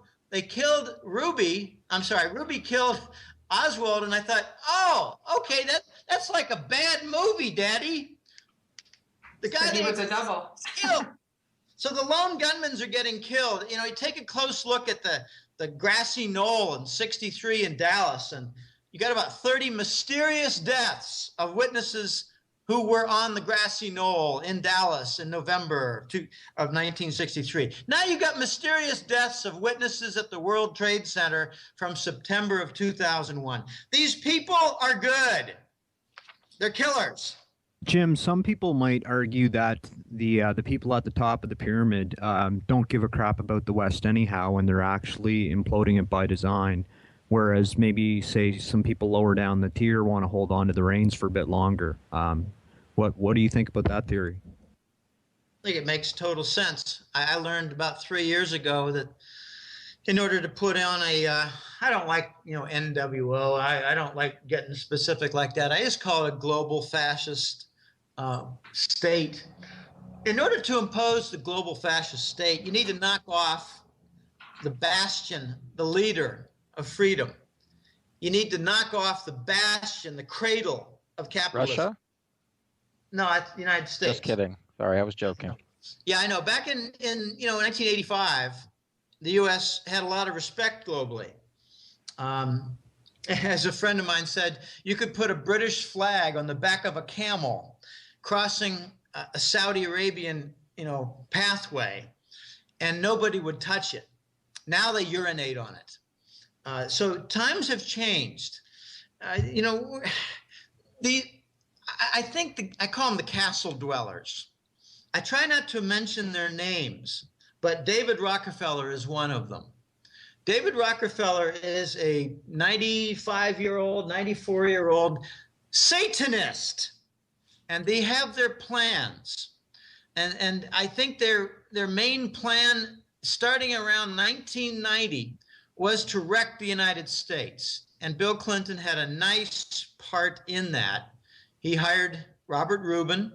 Ruby. I'm sorry, Ruby killed Oswald. And I thought, oh, okay, that's like a bad movie, Daddy. The guy he was a double. Killed. So the lone gunmen are getting killed. You know, you take a close look at the grassy knoll in 63 in Dallas, and you got about 30 mysterious deaths of witnesses who were on the grassy knoll in Dallas in November of 1963. Now you got mysterious deaths of witnesses at the World Trade Center from September of 2001. These people are good. They're killers. Jim, some people might argue that the people at the top of the pyramid don't give a crap about the West anyhow, when they're actually imploding it by design, whereas maybe, say, some people lower down the tier want to hold on to the reins for a bit longer. What do you think about that theory? I think it makes total sense. I learned about 3 years ago that in order to put on I don't like, NWO. I don't like getting specific like that. I just call it a global fascist state. In order to impose the global fascist state, you need to knock off the bastion, the leader of freedom. You need to knock off the bastion, the cradle of capitalism. Russia? No, it's the United States. Just kidding. Sorry, I was joking. Yeah, I know. Back in 1985, the U.S. had a lot of respect globally. As a friend of mine said, you could put a British flag on the back of a camel crossing a Saudi Arabian, pathway, and nobody would touch it. Now they urinate on it. So times have changed. I think I call them the castle dwellers. I try not to mention their names, but David Rockefeller is one of them. David Rockefeller is a 95-year-old, 94-year-old Satanist, and they have their plans. And I think their main plan, starting around 1990, was to wreck the United States. And Bill Clinton had a nice part in that. He hired Robert Rubin,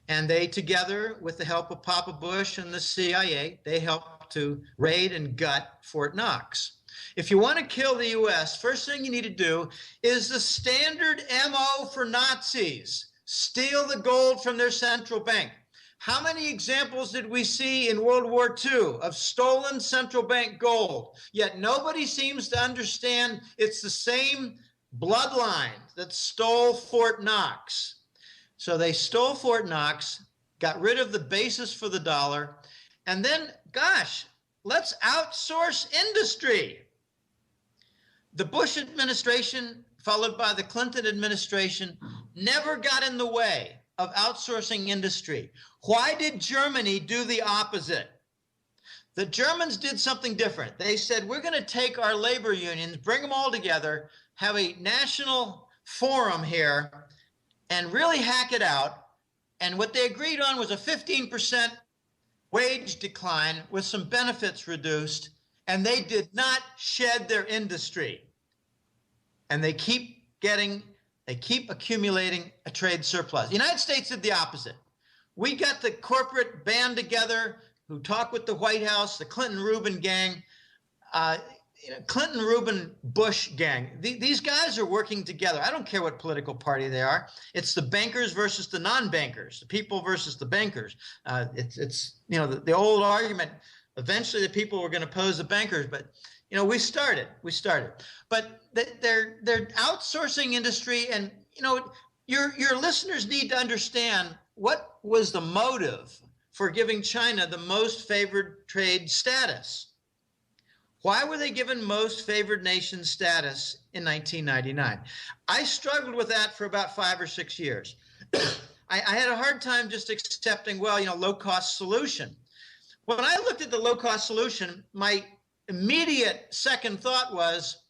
and they, together with the help of Papa Bush and the CIA, they helped to raid and gut Fort Knox. If you want to kill the U.S., first thing you need to do is the standard MO for Nazis: steal the gold from their central bank. How many examples did we see in World War II of stolen central bank gold? Yet nobody seems to understand it's the same bloodline that stole Fort Knox. So they stole Fort Knox, got rid of the basis for the dollar, and then, gosh, let's outsource industry. The Bush administration, followed by the Clinton administration, never got in the way of outsourcing industry. Why did Germany do the opposite? The Germans did something different. They said, we're going to take our labor unions, bring them all together, have a national forum here, and really hack it out. And what they agreed on was a 15% wage decline with some benefits reduced, and they did not shed their industry. And they keep getting They keep accumulating a trade surplus. The United States did the opposite. We got the corporate band together who talk with the White House, the Clinton-Rubin gang, Clinton-Rubin-Bush gang. These guys are working together. I don't care what political party they are. It's the bankers versus the non-bankers, the people versus the bankers. It's the old argument. Eventually, the people were going to oppose the bankers, but we started. But they're outsourcing industry, and your listeners need to understand what was the motive for giving China the most favored trade status. Why were they given most favored nation status in 1999? I struggled with that for about 5 or 6 years. I had a hard time just accepting, low-cost solution. When I looked at the low-cost solution, my immediate second thought was,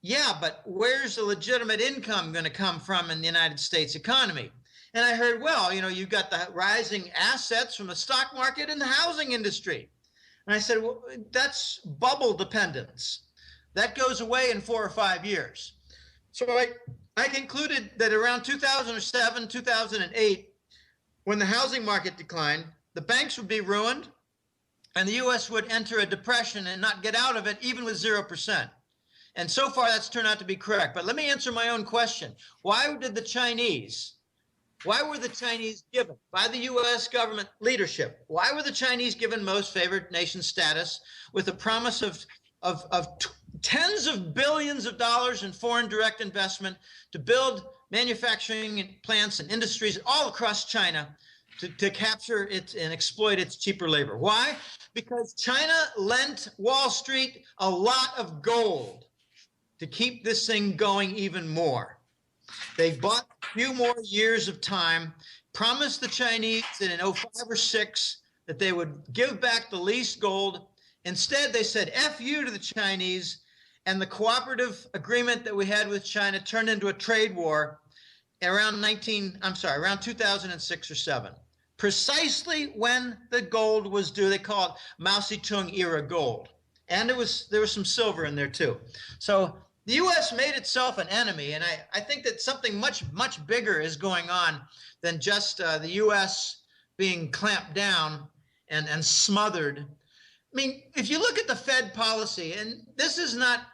yeah, but where's the legitimate income going to come from in the United States economy? And I heard, you've got the rising assets from the stock market and the housing industry. And I said, well, that's bubble dependence. That goes away in 4 or 5 years. So I concluded that around 2007, 2008, when the housing market declined, the banks would be ruined, and the U.S. would enter a depression and not get out of it, even with 0%. And so far, that's turned out to be correct. But let me answer my own question. Why were the Chinese given by the U.S. government leadership? Why were the Chinese given most favored nation status with a promise of tens of billions of dollars in foreign direct investment to build manufacturing plants and industries all across China to capture it and exploit its cheaper labor? Why? Because China lent Wall Street a lot of gold to keep this thing going even more. They bought a few more years of time, promised the Chinese that in 05 or 06 that they would give back the leased gold. Instead, they said F you to the Chinese, and the cooperative agreement that we had with China turned into a trade war around 2006 or 7. Precisely when the gold was due. They call it Mao Zedong era gold. And there was some silver in there too. So the U.S. made itself an enemy, and I think that something much, much bigger is going on than just the U.S. being clamped down and smothered. I mean, if you look at the Fed policy, and this is not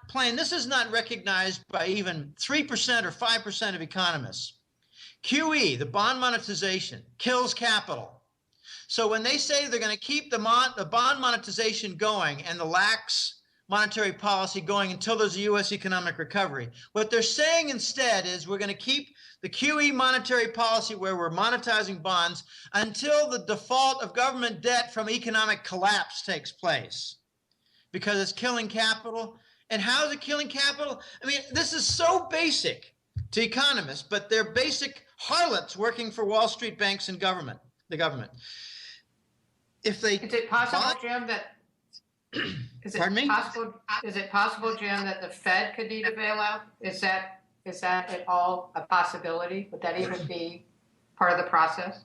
recognized by even 3% or 5% of economists. QE, the bond monetization, kills capital. So when they say they're going to keep the bond monetization going and the lax monetary policy going until there's a U.S. economic recovery, what they're saying instead is we're going to keep the QE monetary policy where we're monetizing bonds until the default of government debt from economic collapse takes place, because it's killing capital. And how is it killing capital? I mean, this is so basic to economists, but they're basic harlots working for Wall Street banks and the government. Is it possible, Jim, that Pardon me? Is it possible, Jim, that the Fed could need a bailout? Is that at all a possibility? Would that even be part of the process?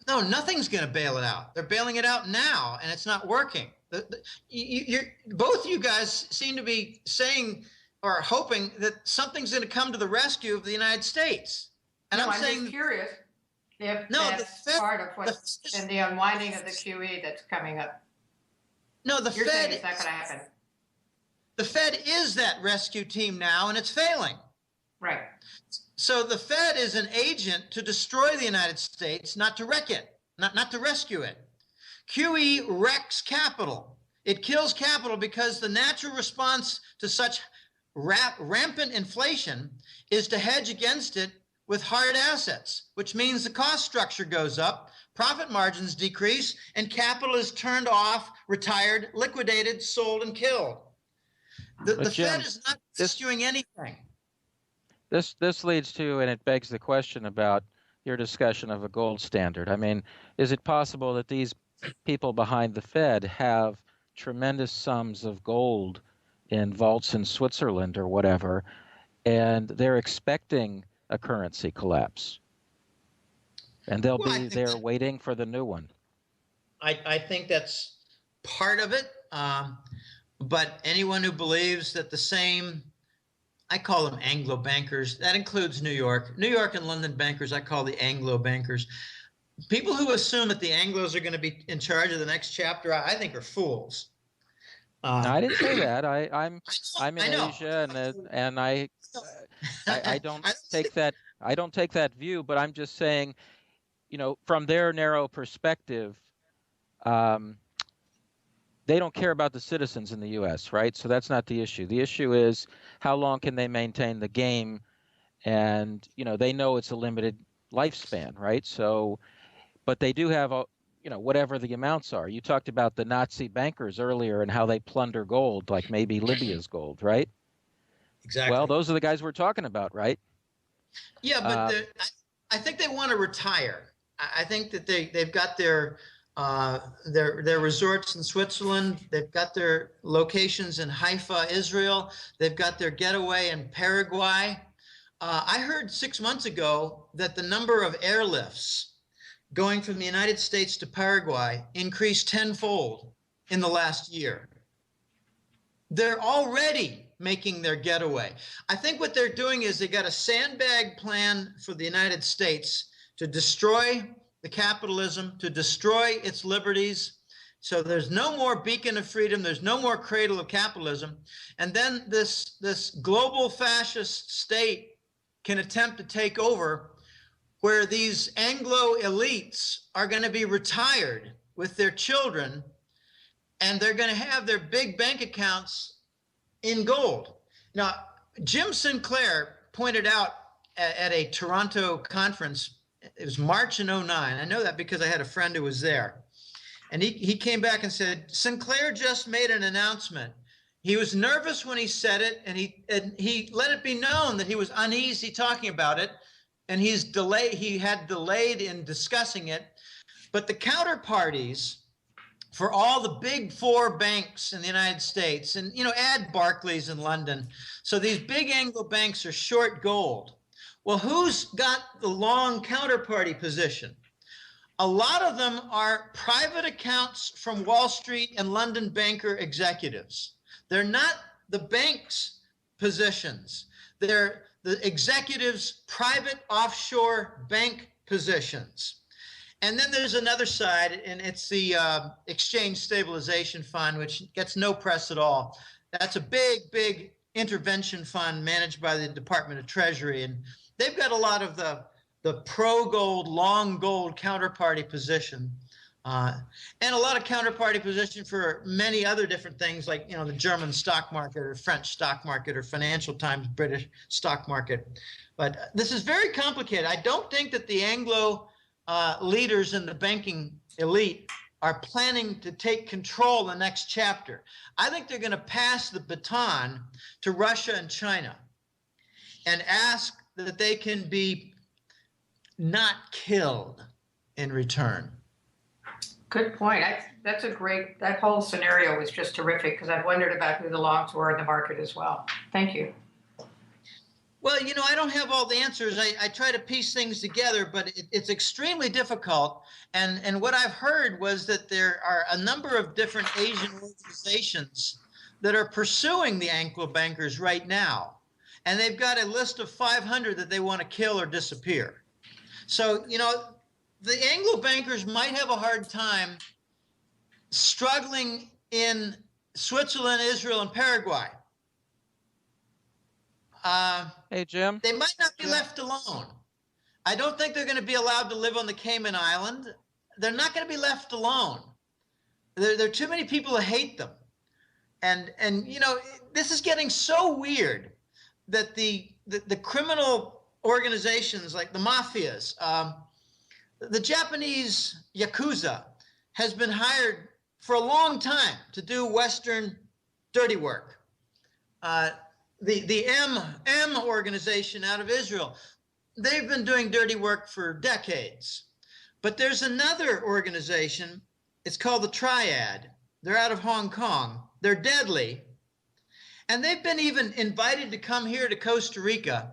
No, nothing's going to bail it out. They're bailing it out now, and it's not working. Both you guys seem to be saying or hoping that something's going to come to the rescue of the United States. And I'm saying, just curious if that's part of what's in the unwinding of the QE that's coming up. No, You're saying it's not going to happen. The Fed is that rescue team now, and it's failing. Right. So the Fed is an agent to destroy the United States, not to wreck it, not to rescue it. QE wrecks capital. It kills capital because the natural response to such rampant inflation is to hedge against it with hard assets, which means the cost structure goes up, profit margins decrease, and capital is turned off, retired, liquidated, sold, and killed. The Fed is not rescuing anything. This leads to, and it begs the question about your discussion of a gold standard. I mean, is it possible that these people behind the Fed have tremendous sums of gold in vaults in Switzerland or whatever, and they're expecting a currency collapse, and they'll be there waiting for the new one? I think that's part of it, but anyone who believes that the same I call them Anglo bankers. That includes New York. New York and London bankers, I call the Anglo bankers. People who assume that the Anglos are going to be in charge of the next chapter, I think are fools. No, I didn't say that. I'm in I know. Asia, and I don't I take that view, but I'm just saying, from their narrow perspective, um, they don't care about the citizens in the U.S., right? So that's not the issue. The issue is how long can they maintain the game, and they know it's a limited lifespan, right? So, but they do have whatever the amounts are. You talked about the Nazi bankers earlier and how they plunder gold, like maybe Libya's gold, right? exactly. Well, those are the guys we're talking about, right? Yeah, but I think they want to retire. I think that they've got their resorts in Switzerland. They've got their locations in Haifa, Israel. They've got their getaway in Paraguay. I heard 6 months ago that the number of airlifts going from the United States to Paraguay increased tenfold in the last year. They're already making their getaway. I think what they're doing is they got a sandbag plan for the United States to destroy the capitalism, to destroy its liberties. So there's no more beacon of freedom. There's no more cradle of capitalism. And then this global fascist state can attempt to take over, where these Anglo elites are going to be retired with their children, and they're going to have their big bank accounts in gold. Now, Jim Sinclair pointed out at a Toronto conference, it was March in 2009. I know that because I had a friend who was there. And he came back and said, Sinclair just made an announcement. He was nervous when he said it, and he let it be known that he was uneasy talking about it. And he had delayed in discussing it. But the counterparties for all the big four banks in the United States, and add Barclays in London, so these big Anglo banks are short gold. Well, who's got the long counterparty position? A lot of them are private accounts from Wall Street and London banker executives. They're not the bank's positions. They're the executives' private offshore bank positions. And then there's another side, and it's the Exchange Stabilization Fund, which gets no press at all. That's a big, big intervention fund managed by the Department of Treasury. And they've got a lot of the pro-gold, long gold counterparty position. And a lot of counterparty position for many other different things, like the German stock market or French stock market or Financial Times British stock market. But this is very complicated. I don't think that the Anglo leaders in the banking elite are planning to take control the next chapter. I think they're going to pass the baton to Russia and China and ask that they can be not killed in return. Good point. That whole scenario was just terrific, because I've wondered about who the longs were in the market as well. Thank you. Well, I don't have all the answers. I try to piece things together, but it's extremely difficult. And what I've heard was that there are a number of different Asian organizations that are pursuing the Anglo bankers right now. And they've got a list of 500 that they want to kill or disappear. So, the Anglo bankers might have a hard time struggling in Switzerland, Israel, and Paraguay. Hey, Jim. They might not be left alone. I don't think they're going to be allowed to live on the Cayman Island. They're not going to be left alone. There are too many people who hate them. And this is getting so weird that the criminal organizations like the mafias, the Japanese Yakuza has been hired for a long time to do Western dirty work. The M organization out of Israel, they've been doing dirty work for decades. But there's another organization, it's called the Triad. They're out of Hong Kong. They're deadly. And they've been even invited to come here to Costa Rica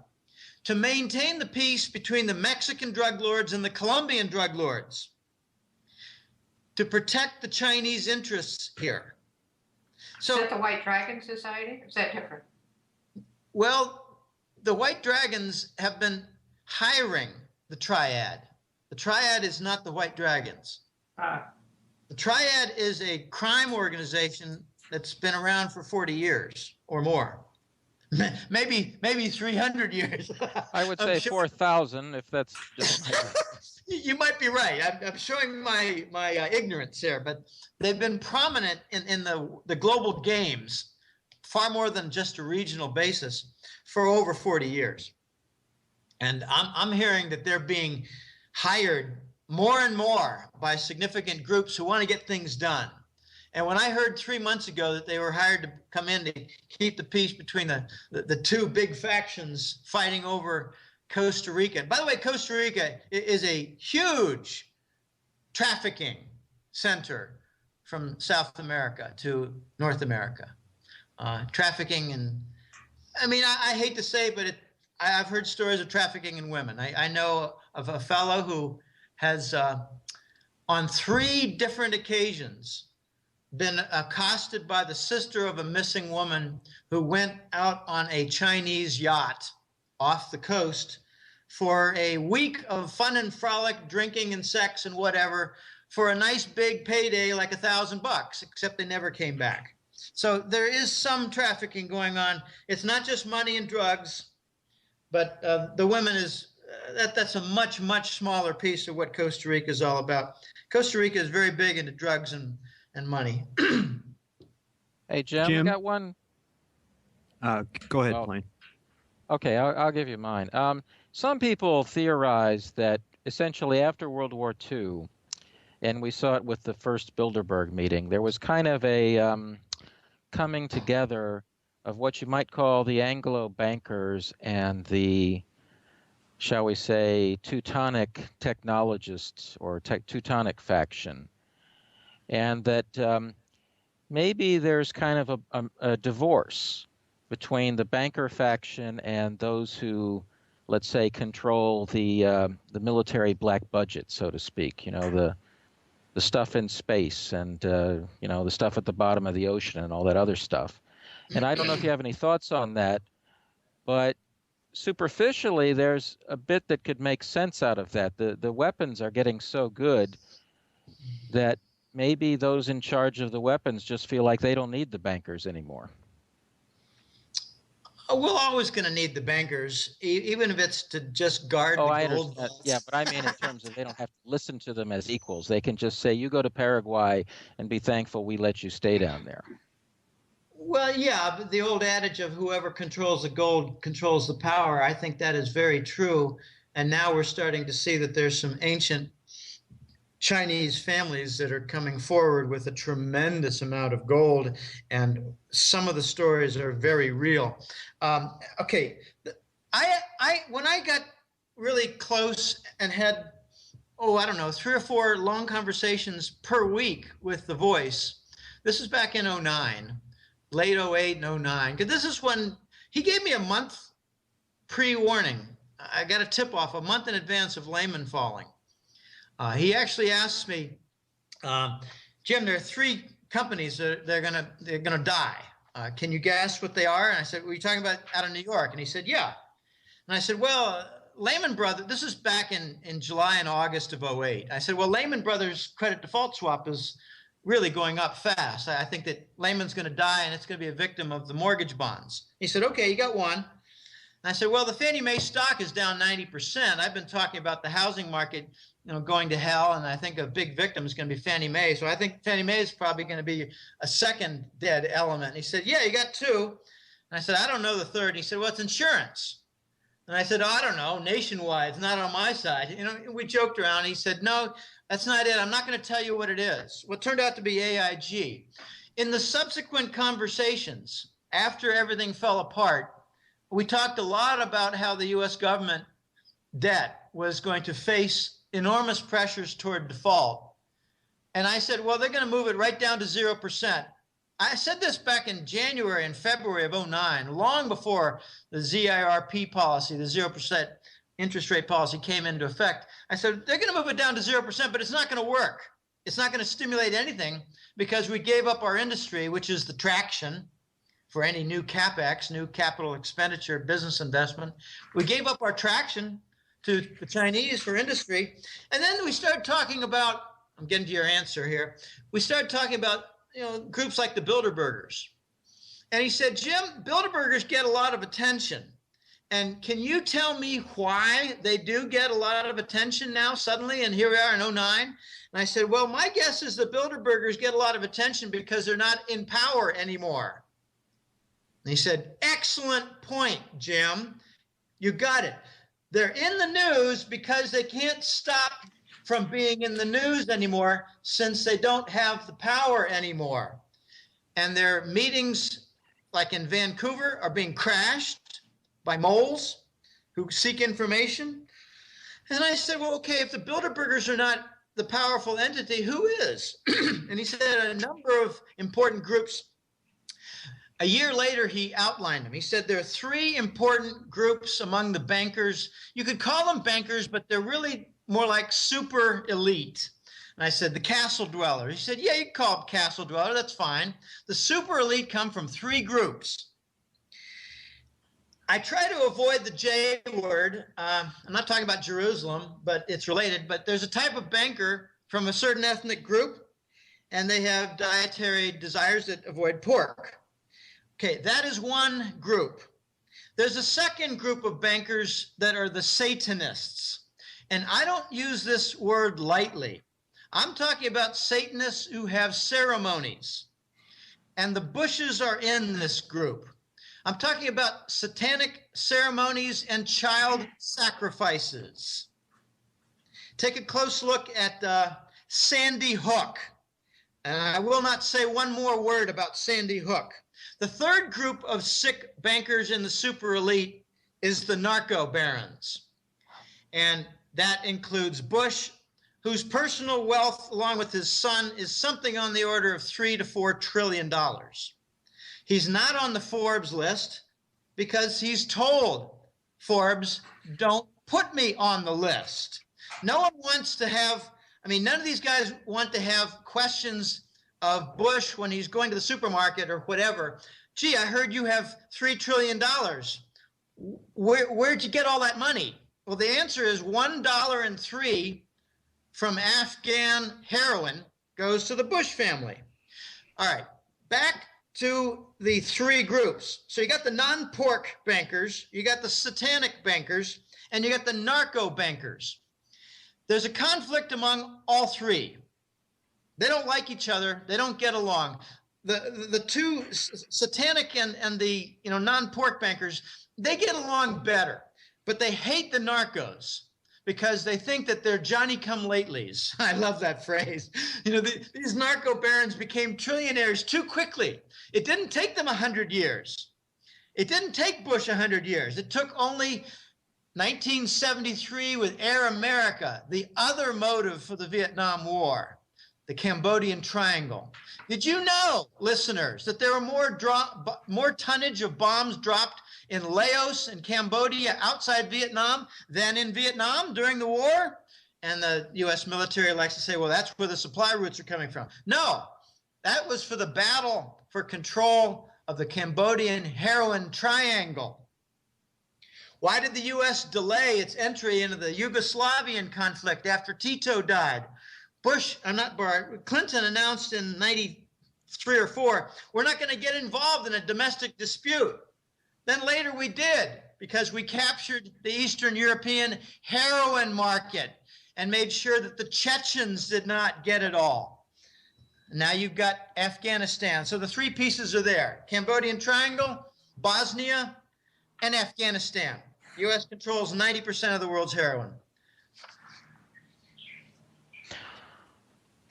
to maintain the peace between the Mexican drug lords and the Colombian drug lords, to protect the Chinese interests here. So, is that the White Dragon Society? Or is that different? Well, the White Dragons have been hiring the Triad. The Triad is not the White Dragons. The Triad is a crime organization that's been around for 40 years or more. Maybe 300 years. I would say 4,000 if that's just. You might be right. I'm showing my ignorance here, but they've been prominent in the global games far more than just a regional basis for over 40 years. And I'm hearing that they're being hired more and more by significant groups who want to get things done. And when I heard 3 months ago that they were hired to come in to keep the peace between the two big factions fighting over Costa Rica. And by the way, Costa Rica is a huge trafficking center from South America to North America. Trafficking, and I mean, I hate to say, but I've heard stories of trafficking in women. I know of a fellow who has, on 3 different occasions, been accosted by the sister of a missing woman who went out on a Chinese yacht off the coast for a week of fun and frolic, drinking and sex and whatever, for a nice big payday like $1,000, except they never came back. So there is some trafficking going on. It's not just money and drugs, but the women is that's a much smaller piece of what Costa Rica is all about. Costa Rica is very big into drugs and money. Hey, Jim, we got one. Go ahead, Blaine. Okay, I'll give you mine. Some people theorize that essentially after World War II, and we saw it with the first Bilderberg meeting, there was kind of a coming together of what you might call the Anglo bankers and the, shall we say, Teutonic technologists or Teutonic faction. And that maybe there's kind of a divorce between the banker faction and those who, let's say, control the military black budget, so to speak. You know, the stuff in space and you know, the stuff at the bottom of the ocean and all that other stuff. And I don't know if you have any thoughts on that, but superficially, there's a bit that could make sense out of that. The weapons are getting so good that maybe those in charge of the weapons just feel like they don't need the bankers anymore. We're always going to need the bankers, even if it's to just guard the gold vaults. Yeah, but I mean in terms of they don't have to listen to them as equals. They can just say, you go to Paraguay and be thankful we let you stay down there. Well, yeah, but the old adage of whoever controls the gold controls the power, I think that is very true. And now we're starting to see that there's some ancient Chinese families that are coming forward with a tremendous amount of gold, and some of the stories are very real. Okay, when I got really close and had, I don't know, 3 or 4 long conversations per week with The Voice, this is back in 2009, late 2008 and 2009, because this is when he gave me a month pre-warning. I got a tip-off a month in advance of Lehman falling. He actually asked me, Jim, there are 3 companies that they're gonna die. Can you guess what they are? And I said, were you talking about out of New York? And he said, yeah. And I said, well, Lehman Brothers, this is back in July and August of 2008. I said, well, Lehman Brothers credit default swap is really going up fast. I think that Lehman's going to die and it's going to be a victim of the mortgage bonds. He said, okay, you got one. And I said, well, the Fannie Mae stock is down 90%. I've been talking about the housing market, going to hell, and I think a big victim is going to be Fannie Mae. So I think Fannie Mae is probably going to be a second dead element. And he said, yeah, you got 2. And I said, I don't know the third. And he said, well, it's insurance. And I said, I don't know, Nationwide, it's not on my side. We joked around. And he said, no, that's not it. I'm not going to tell you what it is. Well, it turned out to be AIG. In the subsequent conversations, after everything fell apart, we talked a lot about how the U.S. government debt was going to face enormous pressures toward default. And I said, well, they're going to move it right down to 0%. I said this back in January and February of 2009, long before the ZIRP policy, the 0% interest rate policy came into effect. I said, they're going to move it down to 0%, but it's not going to work. It's not going to stimulate anything because we gave up our industry, which is the traction for any new CapEx, new capital expenditure, business investment. We gave up our traction to the Chinese for industry. And then we started talking about, I'm getting to your answer here. We started talking about, groups like the Bilderbergers. And he said, Jim, Bilderbergers get a lot of attention. And can you tell me why they do get a lot of attention now suddenly? And here we are in 2009. And I said, well, my guess is the Bilderbergers get a lot of attention because they're not in power anymore. And he said, excellent point, Jim. You got it. They're in the news because they can't stop from being in the news anymore since they don't have the power anymore. And their meetings, like in Vancouver, are being crashed by moles who seek information. And I said, well, okay, if the Bilderbergers are not the powerful entity, who is? And he said a number of important groups. A year later, he outlined them. He said there are three important groups among the bankers. You could call them bankers, but they're really more like super elite. And I said, the castle dweller. He said, yeah, you can call them castle dweller. That's fine. The super elite come from three groups. I try to avoid the J word. I'm not talking about Jerusalem, but it's related. But there's a type of banker from a certain ethnic group, and they have dietary desires that avoid pork. Okay, that is one group. There's a second group of bankers that are the Satanists. And I don't use this word lightly. I'm talking about Satanists who have ceremonies. And the Bushes are in this group. I'm talking about satanic ceremonies and child sacrifices. Take a close look at Sandy Hook. And I will not say one more word about Sandy Hook. The third group of sick bankers in the super elite is the narco barons. And that includes Bush, whose personal wealth, along with his son, is something on the order of $3 to $4 trillion. He's not on the Forbes list because he's told Forbes, don't put me on the list. No one wants to have, none of these guys want to have questions of Bush when he's going to the supermarket or whatever. Gee, I heard you have $3 trillion. Where'd you get all that money? Well, the answer is $1.03 from Afghan heroin goes to the Bush family. All right, back to the three groups. So you got the non-pork bankers, you got the satanic bankers, and you got the narco bankers. There's a conflict among all three. They don't like each other. They don't get along. The two satanic and the non-pork bankers, they get along better, but they hate the narcos because they think that they're Johnny-come-latelys. I love that phrase. These narco barons became trillionaires too quickly. It didn't take them 100 years. It didn't take Bush 100 years. It took only 1973 with Air America, the other motive for the Vietnam War. The Cambodian Triangle. Did you know, listeners, that there were more tonnage of bombs dropped in Laos and Cambodia outside Vietnam than in Vietnam during the war? And the U.S. military likes to say, well, that's where the supply routes are coming from. No, that was for the battle for control of the Cambodian heroin triangle. Why did the U.S. delay its entry into the Yugoslavian conflict after Tito died? Clinton announced in 93 or 4, we're not going to get involved in a domestic dispute. Then later we did, because we captured the Eastern European heroin market and made sure that the Chechens did not get it all. Now you've got Afghanistan. So the three pieces are there: Cambodian Triangle, Bosnia, and Afghanistan. U.S. controls 90% of the world's heroin.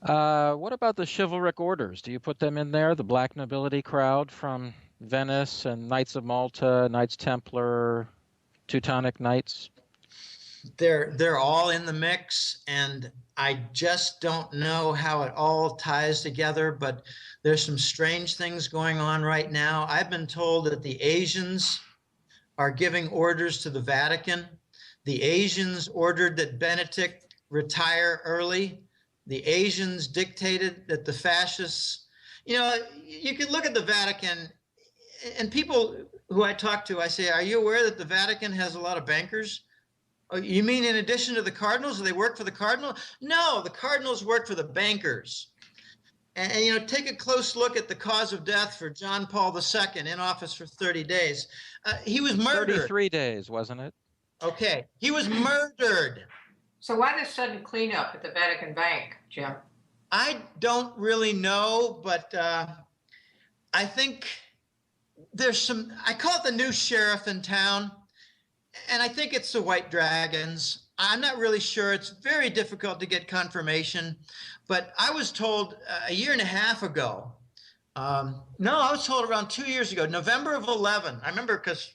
What about the chivalric orders? Do you put them in there? The black nobility crowd from Venice and Knights of Malta, Knights Templar, Teutonic Knights? They're all in the mix, and I just don't know how it all ties together, but there's some strange things going on right now. I've been told that the Asians are giving orders to the Vatican. The Asians ordered that Benedict retire early. The Asians dictated that the fascists, you can look at the Vatican and people who I talk to, I say, are you aware that the Vatican has a lot of bankers? Oh, you mean in addition to the cardinals, do they work for the cardinal? No, the cardinals work for the bankers. And take a close look at the cause of death for John Paul II, in office for 30 days. He was murdered. 33 days, wasn't it? Okay, he was murdered. So why this sudden cleanup at the Vatican Bank, Jim? I don't really know, but I think there's some, I call it the new sheriff in town, and I think it's the White Dragons. I'm not really sure. It's very difficult to get confirmation, but I was told a year and a half ago, no, I was told around 2 years ago, November of 11. I remember because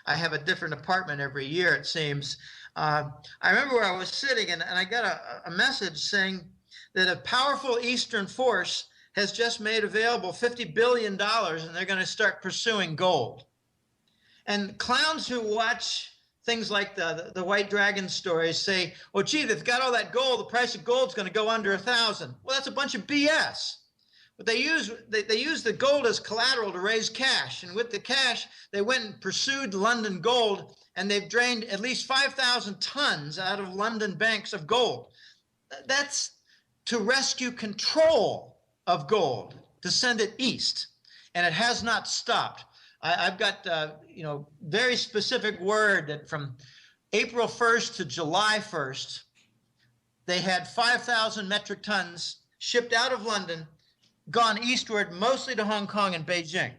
I have a different apartment every year, it seems. I remember where I was sitting, and I got a message saying that a powerful Eastern force has just made available $50 billion, and they're going to start pursuing gold. And clowns who watch things like the White Dragon stories say, well, gee, they've got all that gold, the price of gold's going to go under 1,000. Well, that's a bunch of BS. But they use the gold as collateral to raise cash. And with the cash, they went and pursued London gold, and they've drained at least 5,000 tons out of London banks of gold. That's to rescue control of gold, to send it east. And it has not stopped. I've got, very specific word that from April 1st to July 1st, they had 5,000 metric tons shipped out of London, gone eastward, mostly to Hong Kong and Beijing.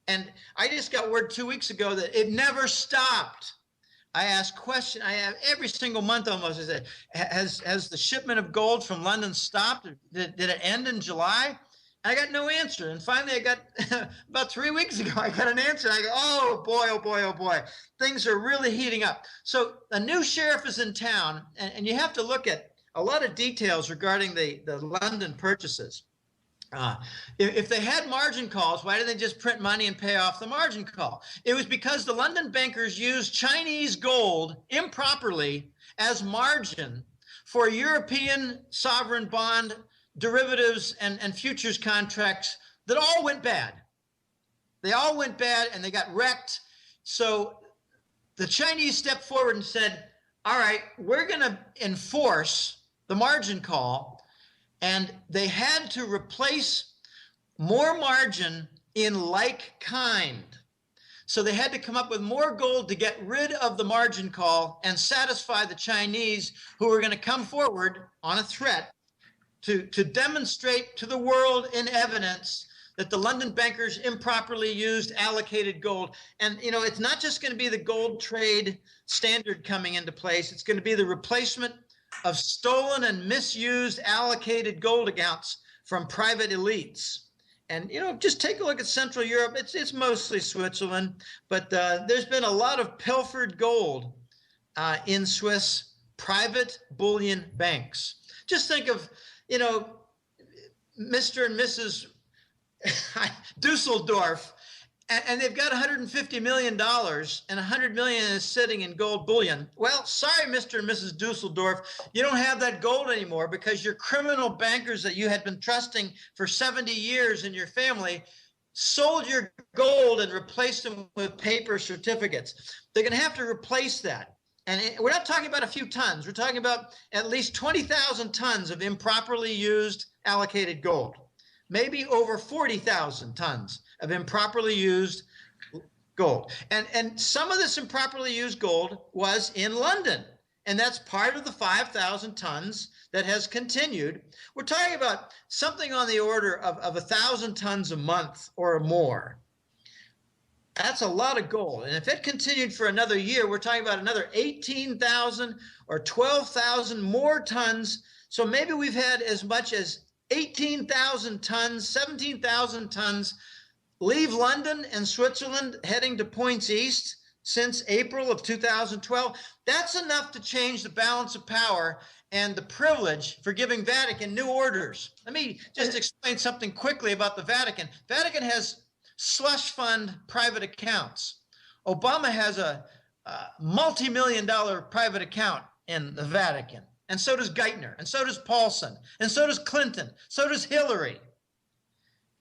And I just got word 2 weeks ago that it never stopped. I ask questions. I have every single month almost. I said, has the shipment of gold from London stopped? Did it end in July? I got no answer. And finally, I got about 3 weeks ago, I got an answer. I go, oh boy, oh boy, oh boy. Things are really heating up. So a new sheriff is in town, and you have to look at a lot of details regarding the London purchases. If they had margin calls, why didn't they just print money and pay off the margin call? It was because the London bankers used Chinese gold improperly as margin for European sovereign bond derivatives and futures contracts that all went bad. They all went bad and they got wrecked. So the Chinese stepped forward and said, all right, we're going to enforce the margin call. And they had to replace more margin in like kind. So they had to come up with more gold to get rid of the margin call and satisfy the Chinese, who were going to come forward on a threat to demonstrate to the world in evidence that the London bankers improperly used allocated gold. And, it's not just going to be the gold trade standard coming into place. It's going to be the replacement of stolen and misused allocated gold accounts from private elites. And, just take a look at Central Europe. It's mostly Switzerland, but there's been a lot of pilfered gold in Swiss private bullion banks. Just think of, Mr. and Mrs. Dusseldorf, and they've got $150 million, and $100 million is sitting in gold bullion. Well, sorry, Mr. and Mrs. Dusseldorf, you don't have that gold anymore because your criminal bankers that you had been trusting for 70 years in your family sold your gold and replaced them with paper certificates. They're going to have to replace that. And we're not talking about a few tons. We're talking about at least 20,000 tons of improperly used allocated gold. Maybe over 40,000 tons of improperly used gold. And some of this improperly used gold was in London. And that's part of the 5,000 tons that has continued. We're talking about something on the order of 1,000 tons a month or more. That's a lot of gold. And if it continued for another year, we're talking about another 18,000 or 12,000 more tons. So maybe we've had as much as 18,000 tons, 17,000 tons leave London and Switzerland heading to points east since April of 2012. That's enough to change the balance of power and the privilege for giving Vatican new orders. Let me just explain something quickly about the Vatican. Vatican has slush fund private accounts. Obama has a multi-million-dollar private account in the Vatican. And so does Geithner, and so does Paulson, and so does Clinton, so does Hillary.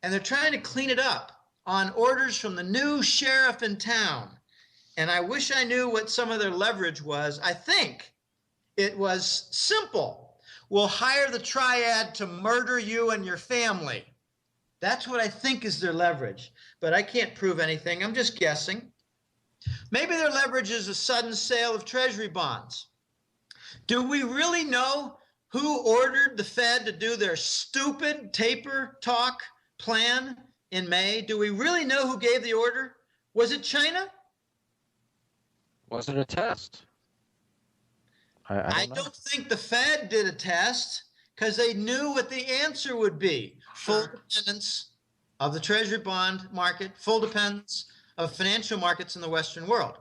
And they're trying to clean it up. on orders from the new sheriff in town. And I wish I knew what some of their leverage was. I think it was simple. We'll hire the triad to murder you and your family. That's what I think is their leverage, but I can't prove anything. I'm just guessing. Maybe their leverage is a sudden sale of treasury bonds. Do we really know who ordered the Fed to do their stupid taper talk plan in May? Do we really know who gave the order? Was it China? Was it a test? I don't think the Fed did a test because they knew what the answer would be. Full dependence of the treasury bond market, full dependence of financial markets in the Western world.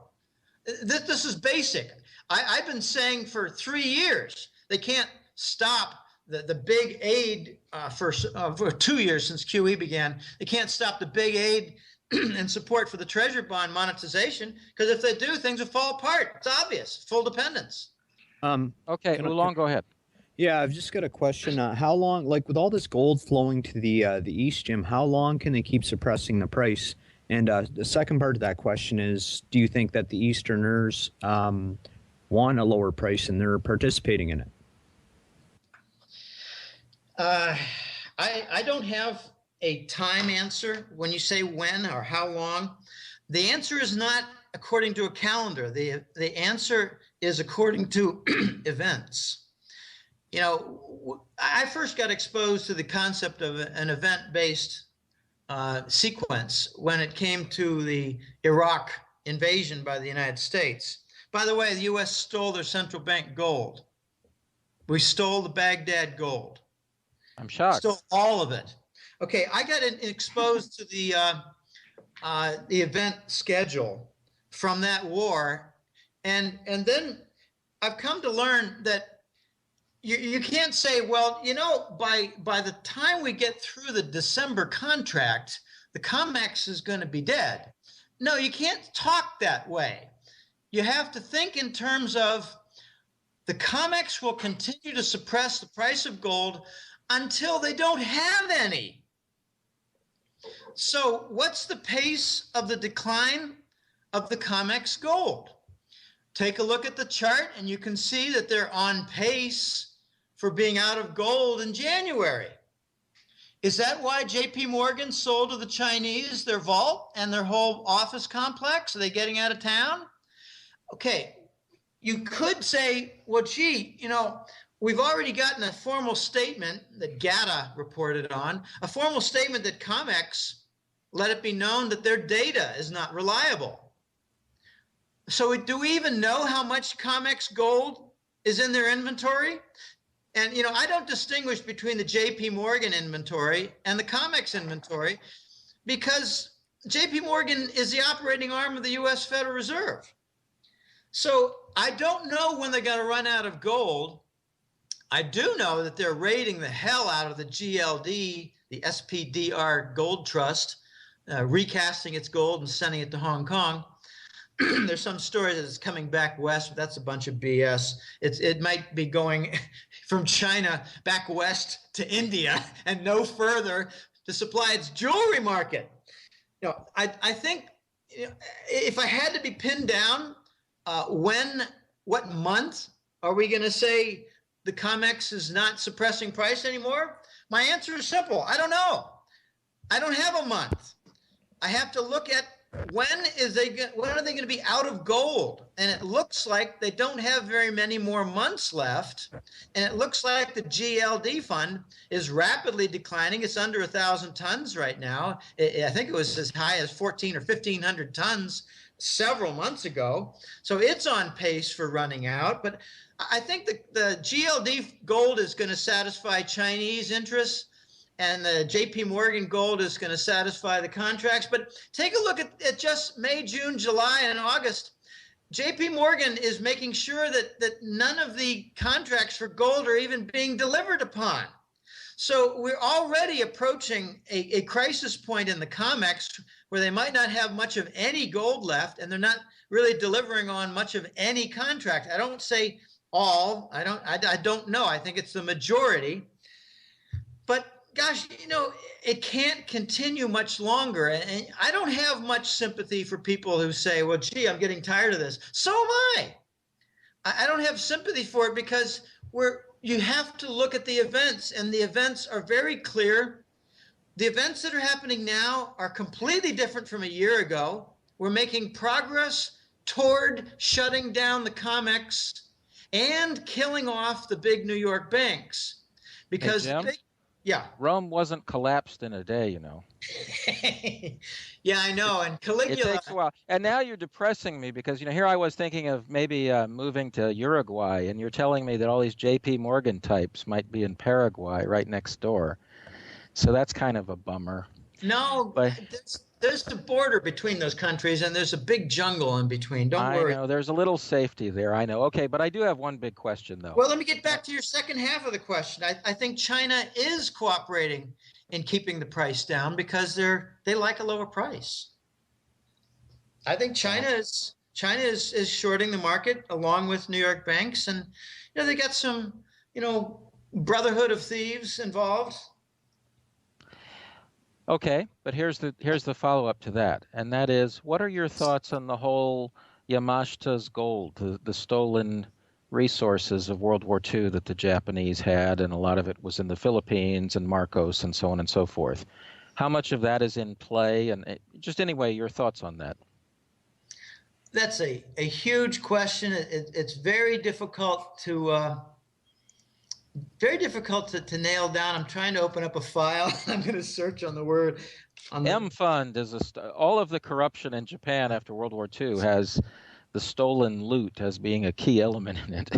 This is basic. I've been saying for 3 years, they can't stop the big aid for 2 years since QE began. They can't stop the big aid and support for the treasury bond monetization, because if they do, things will fall apart. It's obvious. Full dependence. Okay, Oolong, go ahead. Yeah, I've just got a question. How long, like with all this gold flowing to the east, Jim, how long can they keep suppressing the price? And the second part of that question is, do you think that the Easterners want a lower price and they're participating in it? I don't have a time answer when you say when or how long. The answer is not according to a calendar. The answer is according to events. You know, I first got exposed to the concept of an event-based sequence when it came to the Iraq invasion by the United States. By the way, the U.S. stole their central bank gold. We stole the Baghdad gold. I'm shocked. Stole all of it. Okay, I got exposed to the event schedule from that war, and then I've come to learn that you can't say, well, you know, by the time we get through the December contract, the COMEX is going to be dead. No, you can't talk that way. You have to think in terms of the COMEX will continue to suppress the price of gold until they don't have any. So what's the pace of the decline of the COMEX gold? Take a look at the chart and you can see that they're on pace for being out of gold in January. Is that why JP Morgan sold to the Chinese their vault and their whole office complex? Are they getting out of town? Okay, you could say, well, gee, you know, we've already gotten a formal statement that GATA reported on, a formal statement that COMEX let it be known that their data is not reliable. So do we even know how much COMEX gold is in their inventory? And, you know, I don't distinguish between the JP Morgan inventory and the COMEX inventory because JP Morgan is the operating arm of the U.S. Federal Reserve. So I don't know when they're going to run out of gold. I do know that they're raiding the hell out of the GLD, the SPDR Gold Trust, recasting its gold and sending it to Hong Kong. There's some story that it's coming back west, but that's a bunch of BS. It might be going from China back west to India and no further to supply its jewelry market. You know, I think, you know, if I had to be pinned down, what month are we going to say the COMEX is not suppressing price anymore? My answer is simple. I don't know. I don't have a month. I have to look at when are they going to be out of gold? And it looks like they don't have very many more months left. And it looks like the GLD fund is rapidly declining. It's under 1,000 tons right now. I think it was as high as 1,400 or 1,500 tons several months ago. So it's on pace for running out. But I think the GLD gold is going to satisfy Chinese interests, and the JP Morgan gold is going to satisfy the contracts. But take a look at just May, June, July, and August. JP Morgan is making sure that none of the contracts for gold are even being delivered upon. So we're already approaching a crisis point in the COMEX where they might not have much of any gold left, and they're not really delivering on much of any contract. I don't say all. I don't know. I think it's the majority. But gosh, it can't continue much longer. And I don't have much sympathy for people who say, well, gee, I'm getting tired of this. So am I. I don't have sympathy for it because you have to look at the events, and the events are very clear. The events that are happening now are completely different from a year ago. We're making progress toward shutting down the COMEX and killing off the big New York banks. Because hey, Jim, yeah. Rome wasn't collapsed in a day, Yeah, I know. And Caligula. It takes a while. And now you're depressing me because, here I was thinking of maybe moving to Uruguay, and you're telling me that all these J.P. Morgan types might be in Paraguay right next door. So that's kind of a bummer. No, but there's the border between those countries, and there's a big jungle in between. Don't worry. I know. There's a little safety there. I know. Okay, but I do have one big question, though. Well, let me get back to your second half of the question. I think China is cooperating in keeping the price down because they like a lower price. I think China is shorting the market along with New York banks, and they got some brotherhood of thieves involved. Okay, but here's the follow-up to that, and that is, what are your thoughts on the whole Yamashita's gold, the stolen resources of World War II that the Japanese had, and a lot of it was in the Philippines and Marcos and so on and so forth? How much of that is in play, and just anyway, your thoughts on that? That's a huge question. It's very difficult to nail down. I'm trying to open up a file. I'm going to search on the word. M-Fund is all of the corruption in Japan after World War II has the stolen loot as being a key element in it.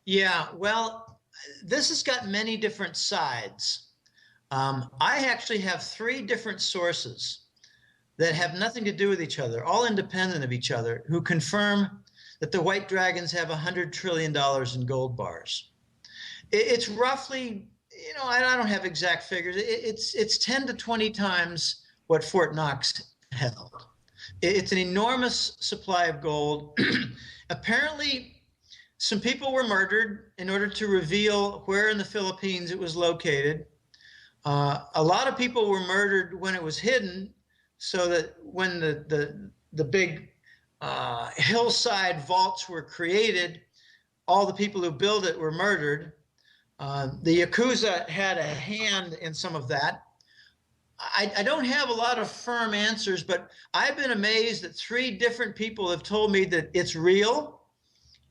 Yeah, well, this has got many different sides. I actually have 3 different sources that have nothing to do with each other, all independent of each other, who confirm that the White Dragons have $100 trillion in gold bars. It's roughly, I don't have exact figures. It's 10 to 20 times what Fort Knox held. It's an enormous supply of gold. Apparently, some people were murdered in order to reveal where in the Philippines it was located. A lot of people were murdered when it was hidden, so that when the big hillside vaults were created, all the people who built it were murdered. The Yakuza had a hand in some of that. I don't have a lot of firm answers, but I've been amazed that 3 different people have told me that it's real,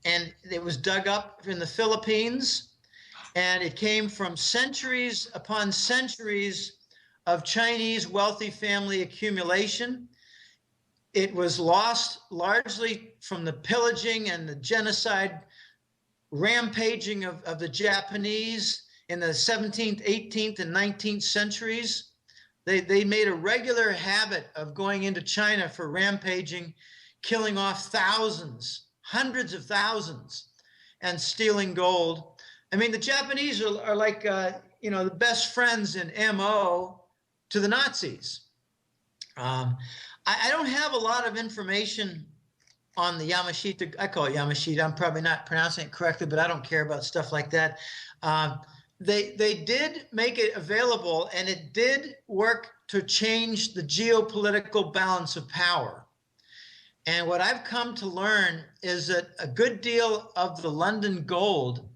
and it was dug up in the Philippines, and it came from centuries upon centuries of Chinese wealthy family accumulation. It was lost largely from the pillaging and the genocide rampaging of the Japanese in the 17th, 18th, and 19th centuries. They made a regular habit of going into China for rampaging, killing off thousands, hundreds of thousands, and stealing gold. I mean, the Japanese are like, the best friends in MO to the Nazis. I don't have a lot of information on the Yamashita. I call it Yamashita. I'm probably not pronouncing it correctly, but I don't care about stuff like that. They did make it available, and it did work to change the geopolitical balance of power. And what I've come to learn is that a good deal of the London gold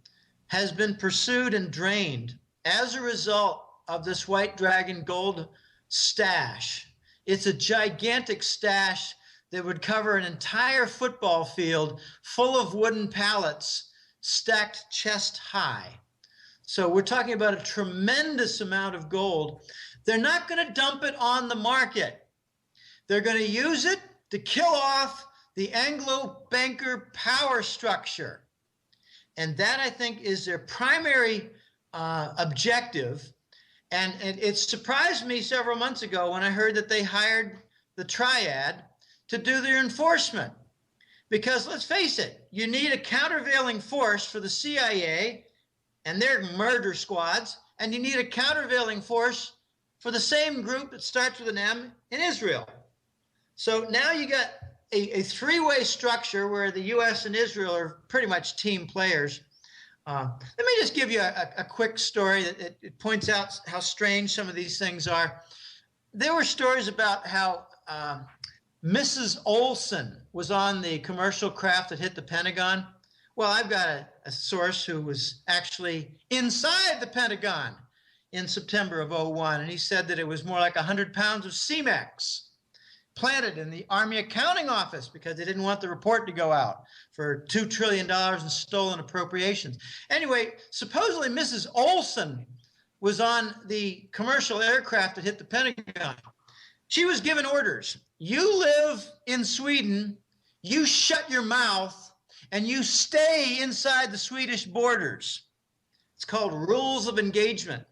has been pursued and drained as a result of this White Dragon gold stash. It's a gigantic stash that would cover an entire football field full of wooden pallets stacked chest high. So we're talking about a tremendous amount of gold. They're not going to dump it on the market. They're going to use it to kill off the Anglo banker power structure. And that, I think, is their primary objective. And it surprised me several months ago when I heard that they hired the Triad to do their enforcement. Because let's face it, you need a countervailing force for the CIA and their murder squads, and you need a countervailing force for the same group that starts with an M in Israel. So now you got a 3-way structure where the U.S. and Israel are pretty much team players. Let me just give you a quick story that it points out how strange some of these things are. There were stories about how Mrs. Olson was on the commercial craft that hit the Pentagon. Well, I've got a source who was actually inside the Pentagon in September of '01, and he said that it was more like 100 pounds of Cemex planted in the Army Accounting Office because they didn't want the report to go out for $2 trillion in stolen appropriations. Anyway, supposedly Mrs. Olson was on the commercial aircraft that hit the Pentagon. She was given orders. You live in Sweden, you shut your mouth, and you stay inside the Swedish borders. It's called rules of engagement.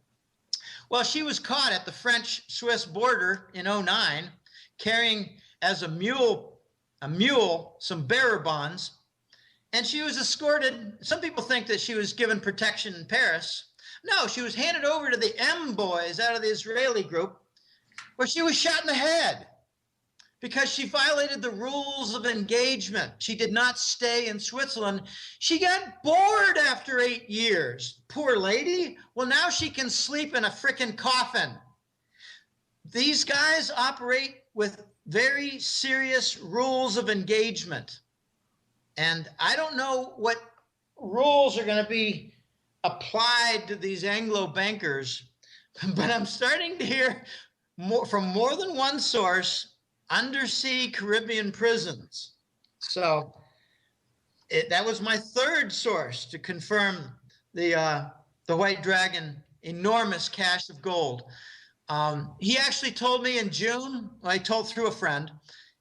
Well, she was caught at the French-Swiss border in '09, carrying as a mule some bearer bonds, and she was escorted. Some people think that she was given protection in Paris. No, she was handed over to the M boys out of the Israeli group, where she was shot in the head because she violated the rules of engagement. She did not stay in Switzerland. She got bored after 8 years. Poor lady. Well, now she can sleep in a frickin' coffin. These guys operate with very serious rules of engagement. And I don't know what rules are going to be applied to these Anglo bankers, but I'm starting to hear from more than one source, undersea Caribbean prisons. So that was my third source to confirm the White Dragon enormous cache of gold. He actually told me in June, I told through a friend,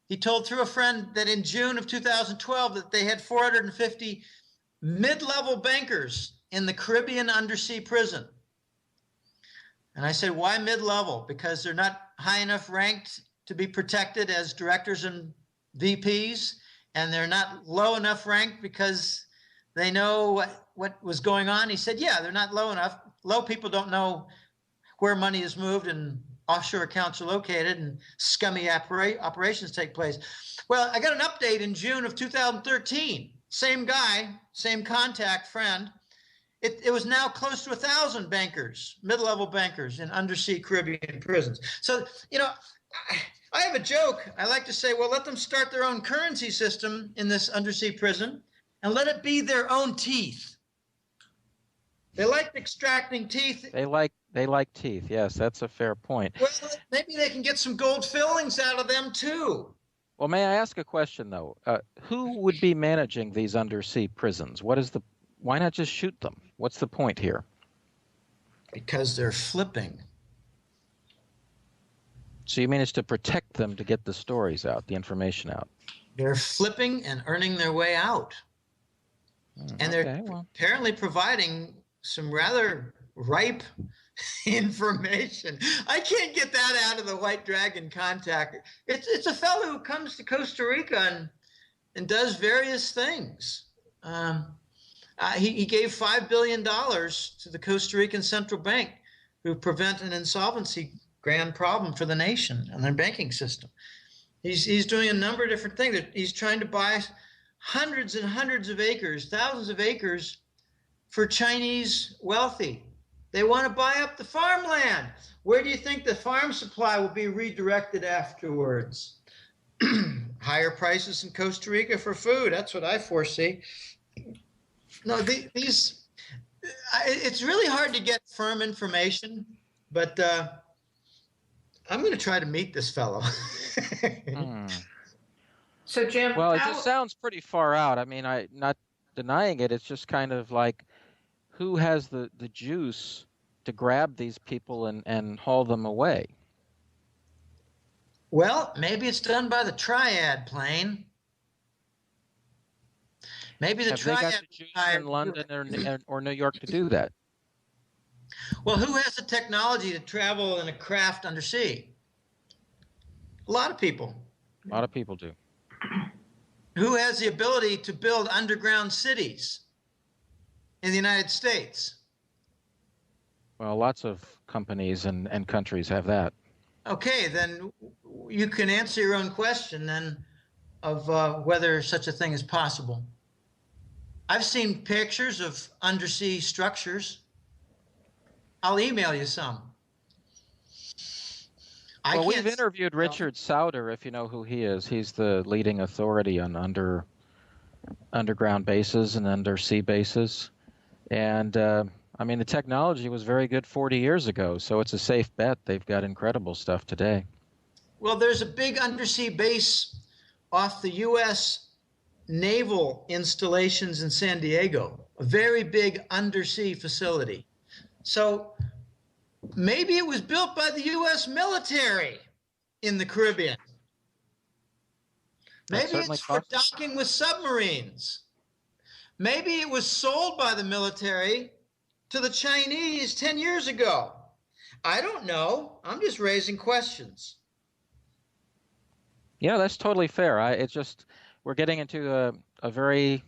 he told through a friend that in June of 2012 that they had 450 mid-level bankers in the Caribbean undersea prison. And I said, why mid-level? Because they're not high enough ranked to be protected as directors and VPs, and they're not low enough ranked because they know what was going on. He said, yeah, they're not low enough. Low people don't know where money is moved and offshore accounts are located and scummy operations take place. Well, I got an update in June of 2013. Same guy, same contact friend. It was now close to 1,000 bankers, mid-level bankers in undersea Caribbean prisons. So, you know, I have a joke. I like to say, well, let them start their own currency system in this undersea prison and let it be their own teeth. They like extracting teeth. They like teeth. Yes, that's a fair point. Well, maybe they can get some gold fillings out of them too. Well, may I ask a question though? Who would be managing these undersea prisons? Why not just shoot them? What's the point here? Because they're flipping. So you mean it's to protect them to get the stories out, the information out? They're flipping and earning their way out. And they're apparently providing some rather ripe information. I can't get that out of the White Dragon contact. It's a fellow who comes to Costa Rica and does various things. He gave $5 billion to the Costa Rican Central Bank to prevent an insolvency grand problem for the nation and their banking system. He's doing a number of different things. He's trying to buy hundreds and hundreds of acres, thousands of acres for Chinese wealthy. They want to buy up the farmland. Where do you think the farm supply will be redirected afterwards? Higher prices in Costa Rica for food. That's what I foresee. No, it's really hard to get firm information, but I'm going to try to meet this fellow. So, Jim, well, it just sounds pretty far out. I mean, I'm not denying it. It's just kind of like, who has the juice to grab these people and haul them away? Well, maybe it's done by the Triad plane. Maybe the Have Triad they got the juice in London or New York to do that? Well, who has the technology to travel in a craft undersea? A lot of people. A lot of people do. Who has the ability to build underground cities in the United States? Well, lots of companies and countries have that. Okay, then you can answer your own question then of whether such a thing is possible. I've seen pictures of undersea structures. I'll email you some. Well, we've interviewed Richard Sauder, if you know who he is. He's the leading authority on underground bases and undersea bases. And I mean, the technology was very good 40 years ago, so it's a safe bet. They've got incredible stuff today. Well, there's a big undersea base off the U.S. naval installations in San Diego, a very big undersea facility. So maybe it was built by the U.S. military in the Caribbean. Maybe it's for docking with submarines. Maybe it was sold by the military to the Chinese 10 years ago. I don't know. I'm just raising questions. Yeah, that's totally fair. It's just we're getting into a very,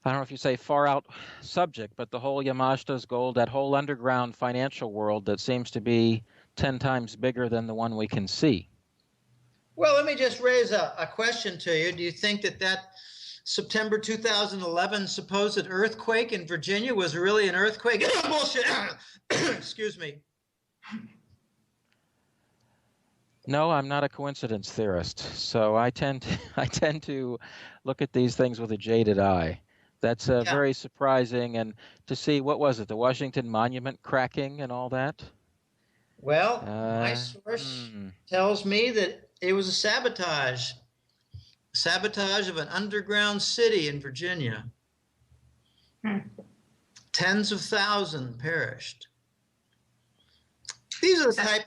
I don't know if you say far out subject, but the whole Yamashita's gold, that whole underground financial world that seems to be 10 times bigger than the one we can see. Well, let me just raise a question to you. Do you think that September 2011 supposed earthquake in Virginia was really an earthquake? Bullshit. Excuse me. No, I'm not a coincidence theorist, so I tend to look at these things with a jaded eye. That's very surprising, and to see, what was it, the Washington Monument cracking and all that? Well, my source tells me that it was a sabotage of an underground city in Virginia. Tens of thousands perished. These are the type.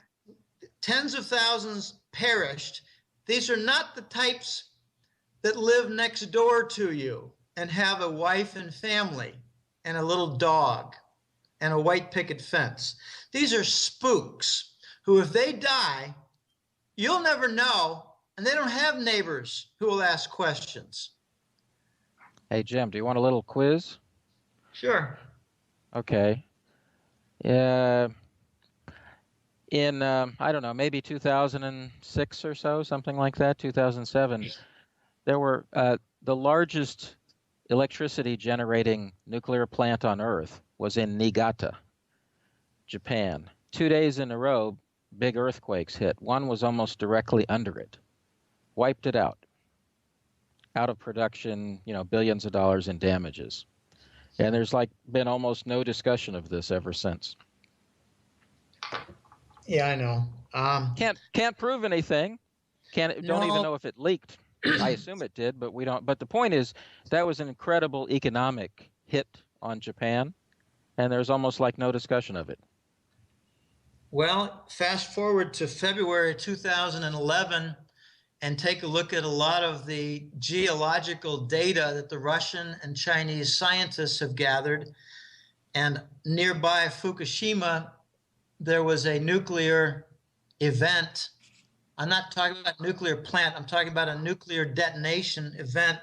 Tens of thousands perished. These are not the types that live next door to you and have a wife and family and a little dog and a white picket fence. These are spooks who, if they die, you'll never know, and they don't have neighbors who will ask questions. Hey, Jim, do you want a little quiz? Sure. Okay. In, I don't know, maybe 2006 or so, something like that, 2007, there were the largest electricity generating nuclear plant on Earth was in Niigata, Japan. 2 days in a row, big earthquakes hit. One was almost directly under it. Wiped it out of production, billions of dollars in damages. And there's been almost no discussion of this ever since. Yeah, I know. Can't prove anything. Don't even know if it leaked. I assume it did, but we don't. But the point is, that was an incredible economic hit on Japan, and there's almost no discussion of it. Well, fast forward to February 2011 and take a look at a lot of the geological data that the Russian and Chinese scientists have gathered. And nearby Fukushima, there was a nuclear event. I'm not talking about a nuclear plant. I'm talking about a nuclear detonation event,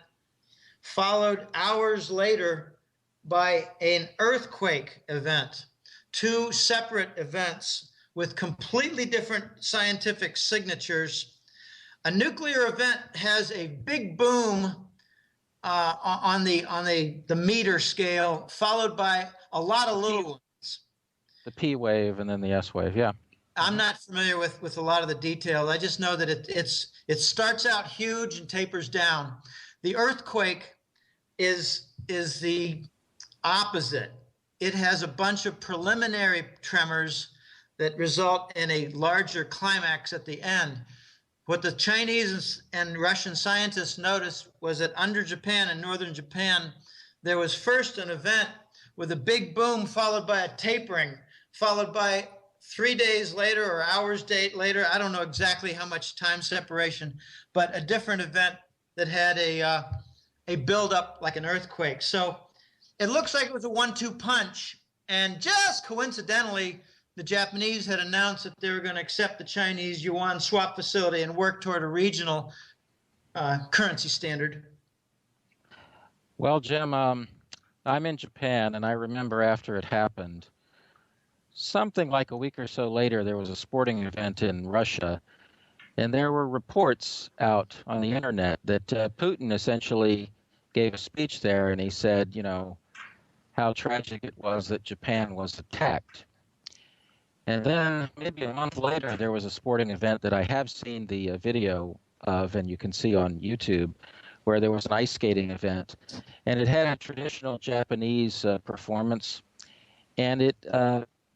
followed hours later by an earthquake event. Two separate events with completely different scientific signatures. A nuclear event has a big boom on the meter scale, followed by a lot of little ones. The P wave and then the S wave, yeah. I'm not familiar with a lot of the detail. I just know that it starts out huge and tapers down. The earthquake is the opposite. It has a bunch of preliminary tremors that result in a larger climax at the end. What the Chinese and Russian scientists noticed was that under Japan and northern Japan, there was first an event with a big boom followed by a tapering, followed by 3 days later or hours later, I don't know exactly how much time separation, but a different event that had a buildup like an earthquake. So it looks like it was a 1-2 punch. And just coincidentally, the Japanese had announced that they were going to accept the Chinese yuan swap facility and work toward a regional currency standard. Well, Jim, I'm in Japan, and I remember after it happened, something like a week or so later, there was a sporting event in Russia, and there were reports out on the internet that Putin essentially gave a speech there, and he said, how tragic it was that Japan was attacked. And then maybe a month later, there was a sporting event that I have seen the video of, and you can see on YouTube, where there was an ice skating event, and it had a traditional Japanese performance, and it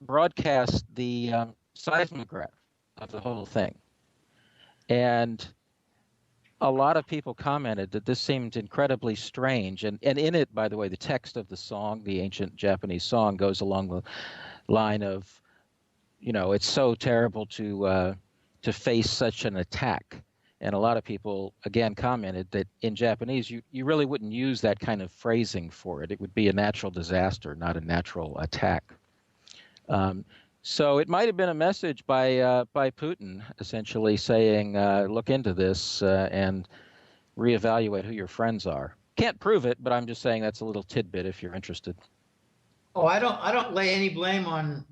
broadcast the seismograph of the whole thing. And a lot of people commented that this seemed incredibly strange. And in it, by the way, the text of the song, the ancient Japanese song, goes along the line of, it's so terrible to face such an attack. And a lot of people, again, commented that in Japanese, you really wouldn't use that kind of phrasing for it. It would be a natural disaster, not a natural attack. So it might have been a message by Putin, essentially saying, look into this and reevaluate who your friends are. Can't prove it, but I'm just saying that's a little tidbit if you're interested. Oh, I don't lay any blame on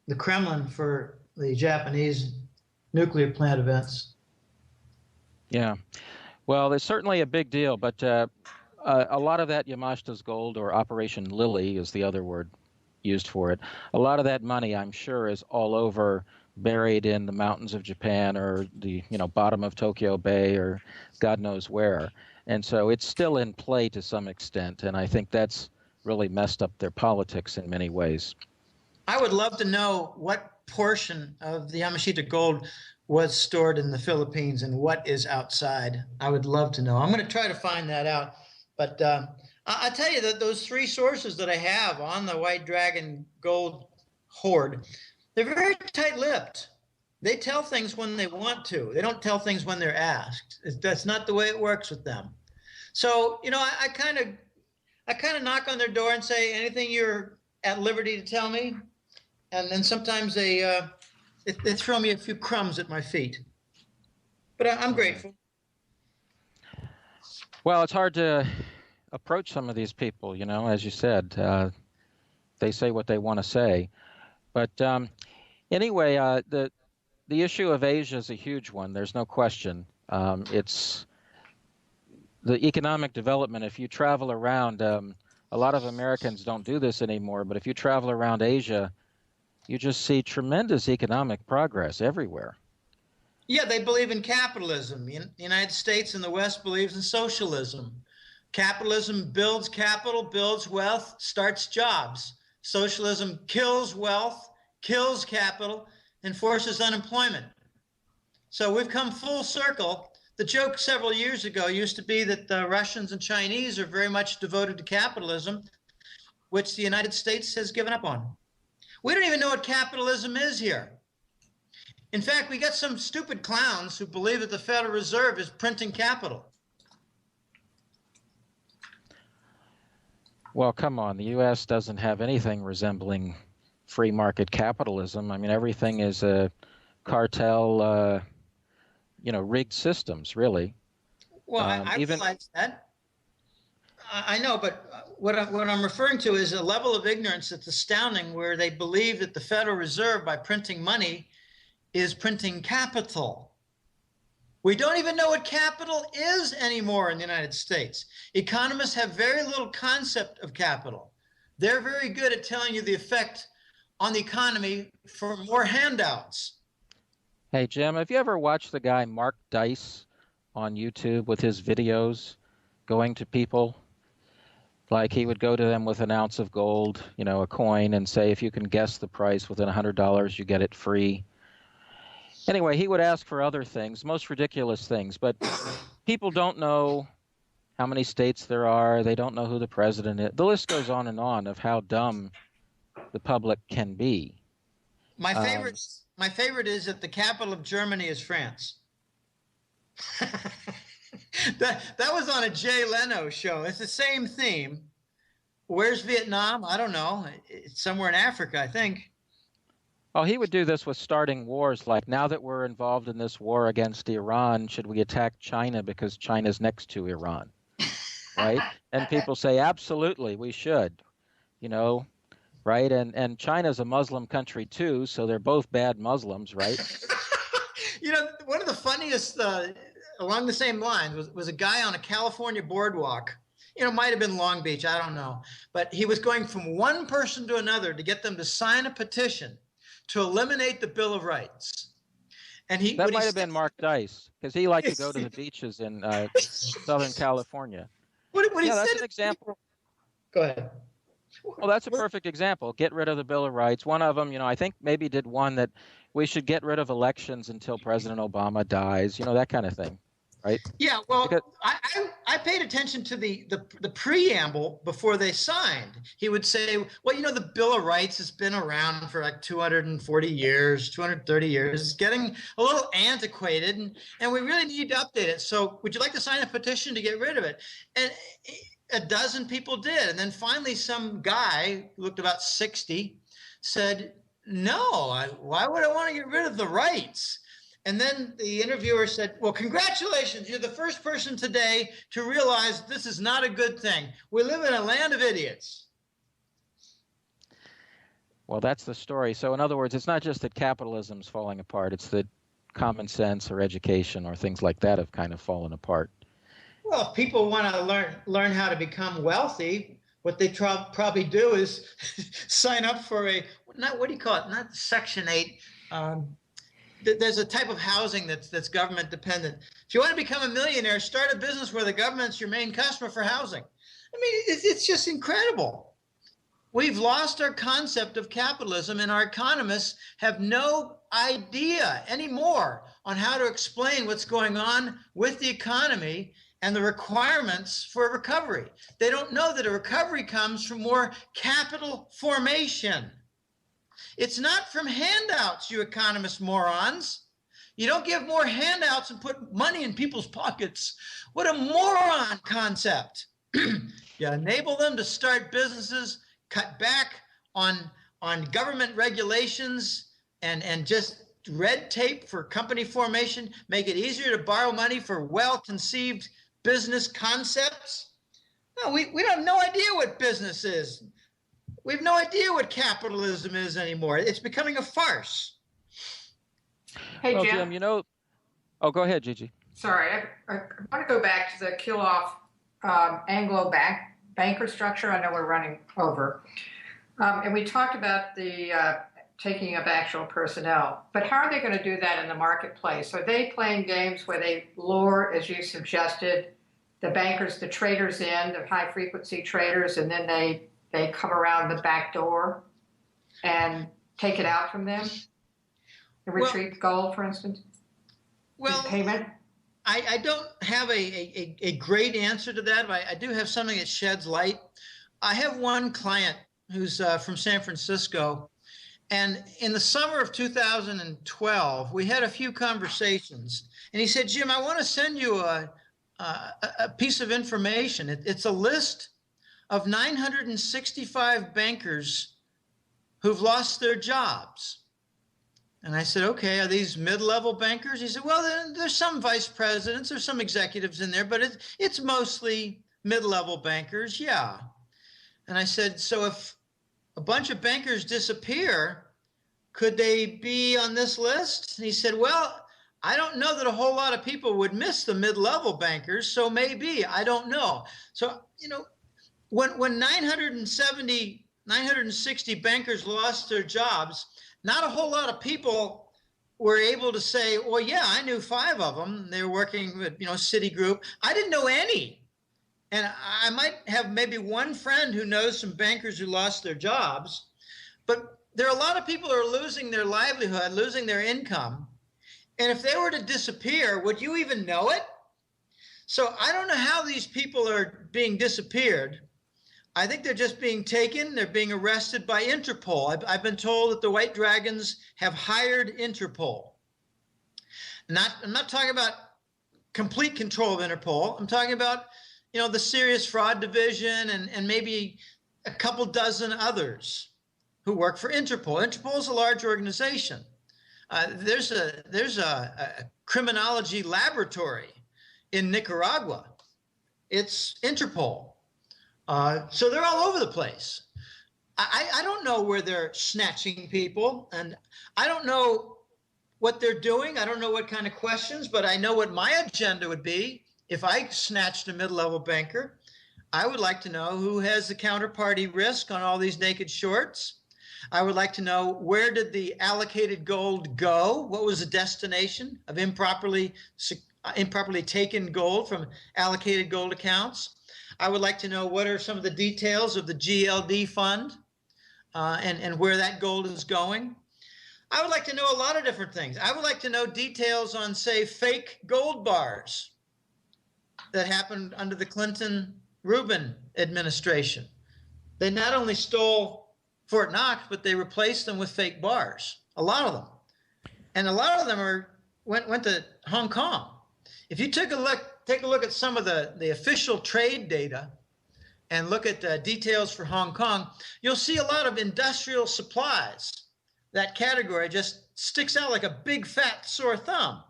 the Kremlin for the Japanese nuclear plant events. Yeah. Well, it's certainly a big deal, but a lot of that Yamashita's gold, or Operation Lily is the other word used for it. A lot of that money, I'm sure, is all over, buried in the mountains of Japan or the bottom of Tokyo Bay or God knows where. And so it's still in play to some extent, and I think that's really messed up their politics in many ways. I would love to know what portion of the Yamashita gold was stored in the Philippines and what is outside. I would love to know. I'm going to try to find that out. But I tell you that those three sources that I have on the White Dragon gold hoard, they're very tight-lipped. They tell things when they want to. They don't tell things when they're asked. That's not the way it works with them. So, I kind of knock on their door and say, anything you're at liberty to tell me? And then sometimes they throw me a few crumbs at my feet. But I'm grateful. Well, it's hard to approach some of these people, as you said. They say what they want to say. But anyway, the issue of Asia is a huge one. There's no question. It's the economic development. If you travel around, a lot of Americans don't do this anymore, but if you travel around Asia, you just see tremendous economic progress everywhere. Yeah, they believe in capitalism. The United States and the West believes in socialism. Capitalism builds capital, builds wealth, starts jobs. Socialism kills wealth, kills capital, and forces unemployment. So we've come full circle. The joke several years ago used to be that the Russians and Chinese are very much devoted to capitalism, which the United States has given up on. We don't even know what capitalism is here. In fact, we got some stupid clowns who believe that the Federal Reserve is printing capital. Well, come on. The U.S. doesn't have anything resembling free market capitalism. I mean, everything is a cartel, rigged systems, really. Well, I realize that. I know, but what I'm referring to is a level of ignorance that's astounding, where they believe that the Federal Reserve, by printing money, is printing capital. We don't even know what capital is anymore in the United States. Economists have very little concept of capital. They're very good at telling you the effect on the economy for more handouts. Hey, Jim, have you ever watched the guy Mark Dice on YouTube with his videos going to people? Like, he would go to them with an ounce of gold, a coin, and say, if you can guess the price within $100, you get it free. Anyway, he would ask for other things, most ridiculous things, but people don't know how many states there are. They don't know who the president is. The list goes on and on of how dumb the public can be. My favorite is that the capital of Germany is France. That was on a Jay Leno show. It's the same theme. Where's Vietnam? I don't know. It's somewhere in Africa, I think. Oh, he would do this with starting wars, like, now that we're involved in this war against Iran, should we attack China because China's next to Iran? Right? And people say, absolutely, we should, right? And China's a Muslim country too, so they're both bad Muslims, right? One of the funniest along the same lines was a guy on a California boardwalk Might have been Long Beach, I don't know. But he was going from one person to another to get them to sign a petition to eliminate the Bill of Rights. And that might have been Mark Dice, because he liked to go to the beaches in Southern California. That's an example. Go ahead. Well, that's a perfect example. Get rid of the Bill of Rights. One of them, I think maybe did one that we should get rid of elections until President Obama dies, that kind of thing, right? Yeah, well, I paid attention to the preamble before they signed. He would say, well, the Bill of Rights has been around for like 240 years, 230 years. It's getting a little antiquated, and we really need to update it. So would you like to sign a petition to get rid of it? And a dozen people did. And then finally some guy who looked about 60 said, no, why would I want to get rid of the rights? And then the interviewer said, well, congratulations. You're the first person today to realize this is not a good thing. We live in a land of idiots. Well, that's the story. So in other words, it's not just that capitalism's falling apart. It's that common sense or education or things like that have kind of fallen apart. Well, if people want to learn how to become wealthy, what they probably do is sign up for not Section 8. There's a type of housing that's government dependent. If you want to become a millionaire, start a business where the government's your main customer for housing. I mean, it's just incredible. We've lost our concept of capitalism, and our economists have no idea anymore on how to explain what's going on with the economy and the requirements for a recovery. They don't know that a recovery comes from more capital formation. It's not from handouts, you economist morons. You don't give more handouts and put money in people's pockets. What a moron concept. You enable them to start businesses, cut back on government regulations and just red tape for company formation, make it easier to borrow money for well-conceived business concepts. No, we have no idea what business is. We have no idea what capitalism is anymore. It's becoming a farce. Hey, well, Jim. Jim, oh, go ahead, Gigi. Sorry, I want to go back to the kill-off Anglo banker structure. I know we're running over. And we talked about the taking of actual personnel. But how are they going to do that in the marketplace? Are they playing games where they lure, as you suggested, the bankers, the traders in, the high-frequency traders, and then they come around the back door and take it out from them? The retrieve gold, for instance? Well, payment? I don't have a great answer to that, but I do have something that sheds light. I have one client who's from San Francisco, and in the summer of 2012, we had a few conversations, and he said, Jim, I want to send you a piece of information. It's a list of 965 bankers who've lost their jobs. And I said, okay, are these mid-level bankers? He said, well, there's some vice presidents, there's some executives in there, but it's mostly mid-level bankers, yeah. And I said, so if a bunch of bankers disappear, could they be on this list? And he said, well, I don't know that a whole lot of people would miss the mid-level bankers, so maybe, I don't know. So, when 960 bankers lost their jobs, not a whole lot of people were able to say, well, yeah, I knew 5 of them. They were working with, Citigroup. I didn't know any. And I might have maybe one friend who knows some bankers who lost their jobs, but there are a lot of people who are losing their livelihood, losing their income. And if they were to disappear, would you even know it? So I don't know how these people are being disappeared. I think they're just being taken. They're being arrested by Interpol. I've been told that the White Dragons have hired Interpol. I'm not talking about complete control of Interpol. I'm talking about the Serious Fraud Division and maybe a couple dozen others who work for Interpol. Interpol is a large organization. There's a criminology laboratory in Nicaragua. It's Interpol. So they're all over the place. I don't know where they're snatching people, and I don't know what they're doing. I don't know what kind of questions, but I know what my agenda would be. If I snatched a mid-level banker, I would like to know who has the counterparty risk on all these naked shorts. I would like to know, where did the allocated gold go? What was the destination of improperly taken gold from allocated gold accounts? I would like to know, what are some of the details of the GLD fund and where that gold is going? I would like to know a lot of different things. I would like to know details on, say, fake gold bars that happened under the Clinton-Rubin administration. They not only stole Fort Knox, but they replaced them with fake bars, a lot of them. And a lot of them went to Hong Kong. If you take a look at some of the official trade data and look at details for Hong Kong, you'll see a lot of industrial supplies. That category just sticks out like a big fat sore thumb.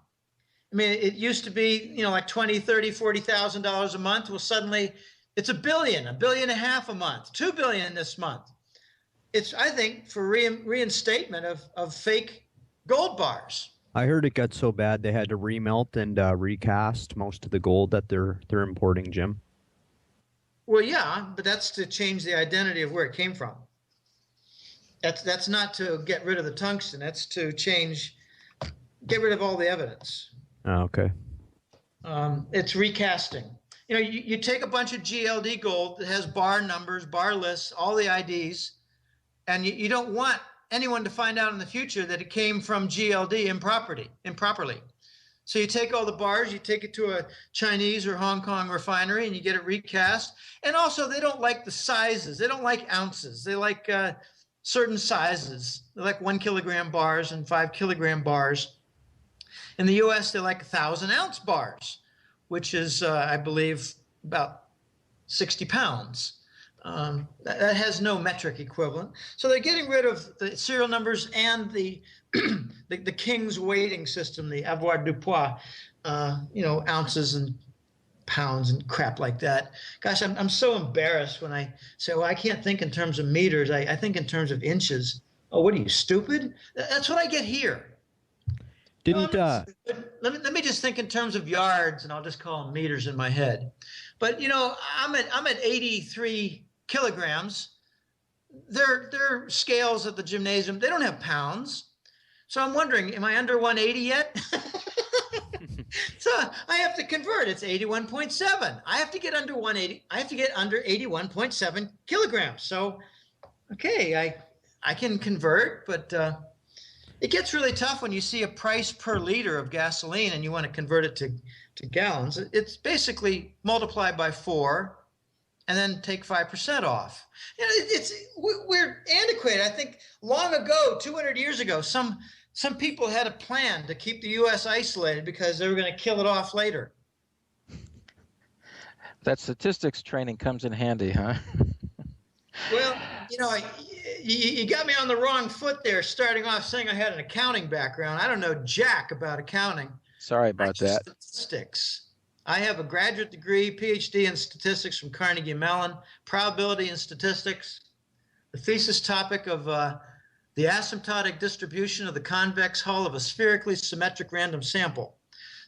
I mean, it used to be, like $20,000, $30,000, $40,000 a month. Well, suddenly it's $1 billion, $1.5 billion a month, $2 billion this month. It's, I think, for reinstatement of fake gold bars. I heard it got so bad they had to remelt and recast most of the gold that they're importing, Jim. Well, yeah, but that's to change the identity of where it came from. That's not to get rid of the tungsten. That's to get rid of all the evidence. Oh, okay. It's recasting. You take a bunch of GLD gold that has bar numbers, bar lists, all the IDs, and you don't want anyone to find out in the future that it came from GLD improperly. So you take all the bars, you take it to a Chinese or Hong Kong refinery, and you get it recast. And also, they don't like the sizes. They don't like ounces. They like certain sizes. They like 1 kilogram bars and 5 kilogram bars. In the U.S., they like 1,000-ounce bars, which is, I believe, about 60 pounds. That has no metric equivalent. So they're getting rid of the serial numbers and the King's weighting system, the avoir du poids, ounces and pounds and crap like that. Gosh, I'm so embarrassed when I say, well, I can't think in terms of meters. I think in terms of inches. Oh, what are you, stupid? That's what I get here. Let me just think in terms of yards, and I'll just call them meters in my head. But I'm at 83 kilograms. Their scales at the gymnasium, they don't have pounds. So I'm wondering, am I under 180 yet? So I have to convert. It's 81.7. I have to get under 180. I have to get under 81.7 kilograms. So, okay, I can convert, but it gets really tough when you see a price per liter of gasoline and you want to convert it to gallons. It's basically multiplied by 4 and then take 5% off. We're antiquated. I think long ago, 200 years ago, some people had a plan to keep the U.S. isolated because they were going to kill it off later. That statistics training comes in handy, huh? Well, you got me on the wrong foot there, starting off saying I had an accounting background. I don't know jack about accounting. Sorry about that. Statistics. I have a graduate degree, PhD in statistics from Carnegie Mellon, probability in statistics. The thesis topic of the asymptotic distribution of the convex hull of a spherically symmetric random sample.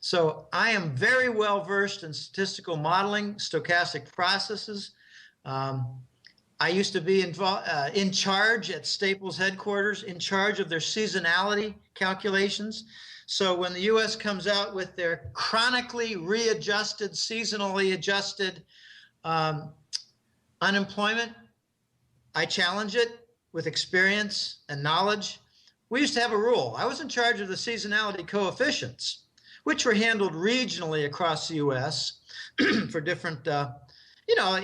So I am very well versed in statistical modeling, stochastic processes. I used to be in charge at Staples headquarters, in charge of their seasonality calculations. So when the U.S. comes out with their chronically readjusted, seasonally adjusted unemployment, I challenge it with experience and knowledge. We used to have a rule. I was in charge of the seasonality coefficients, which were handled regionally across the U.S. for different,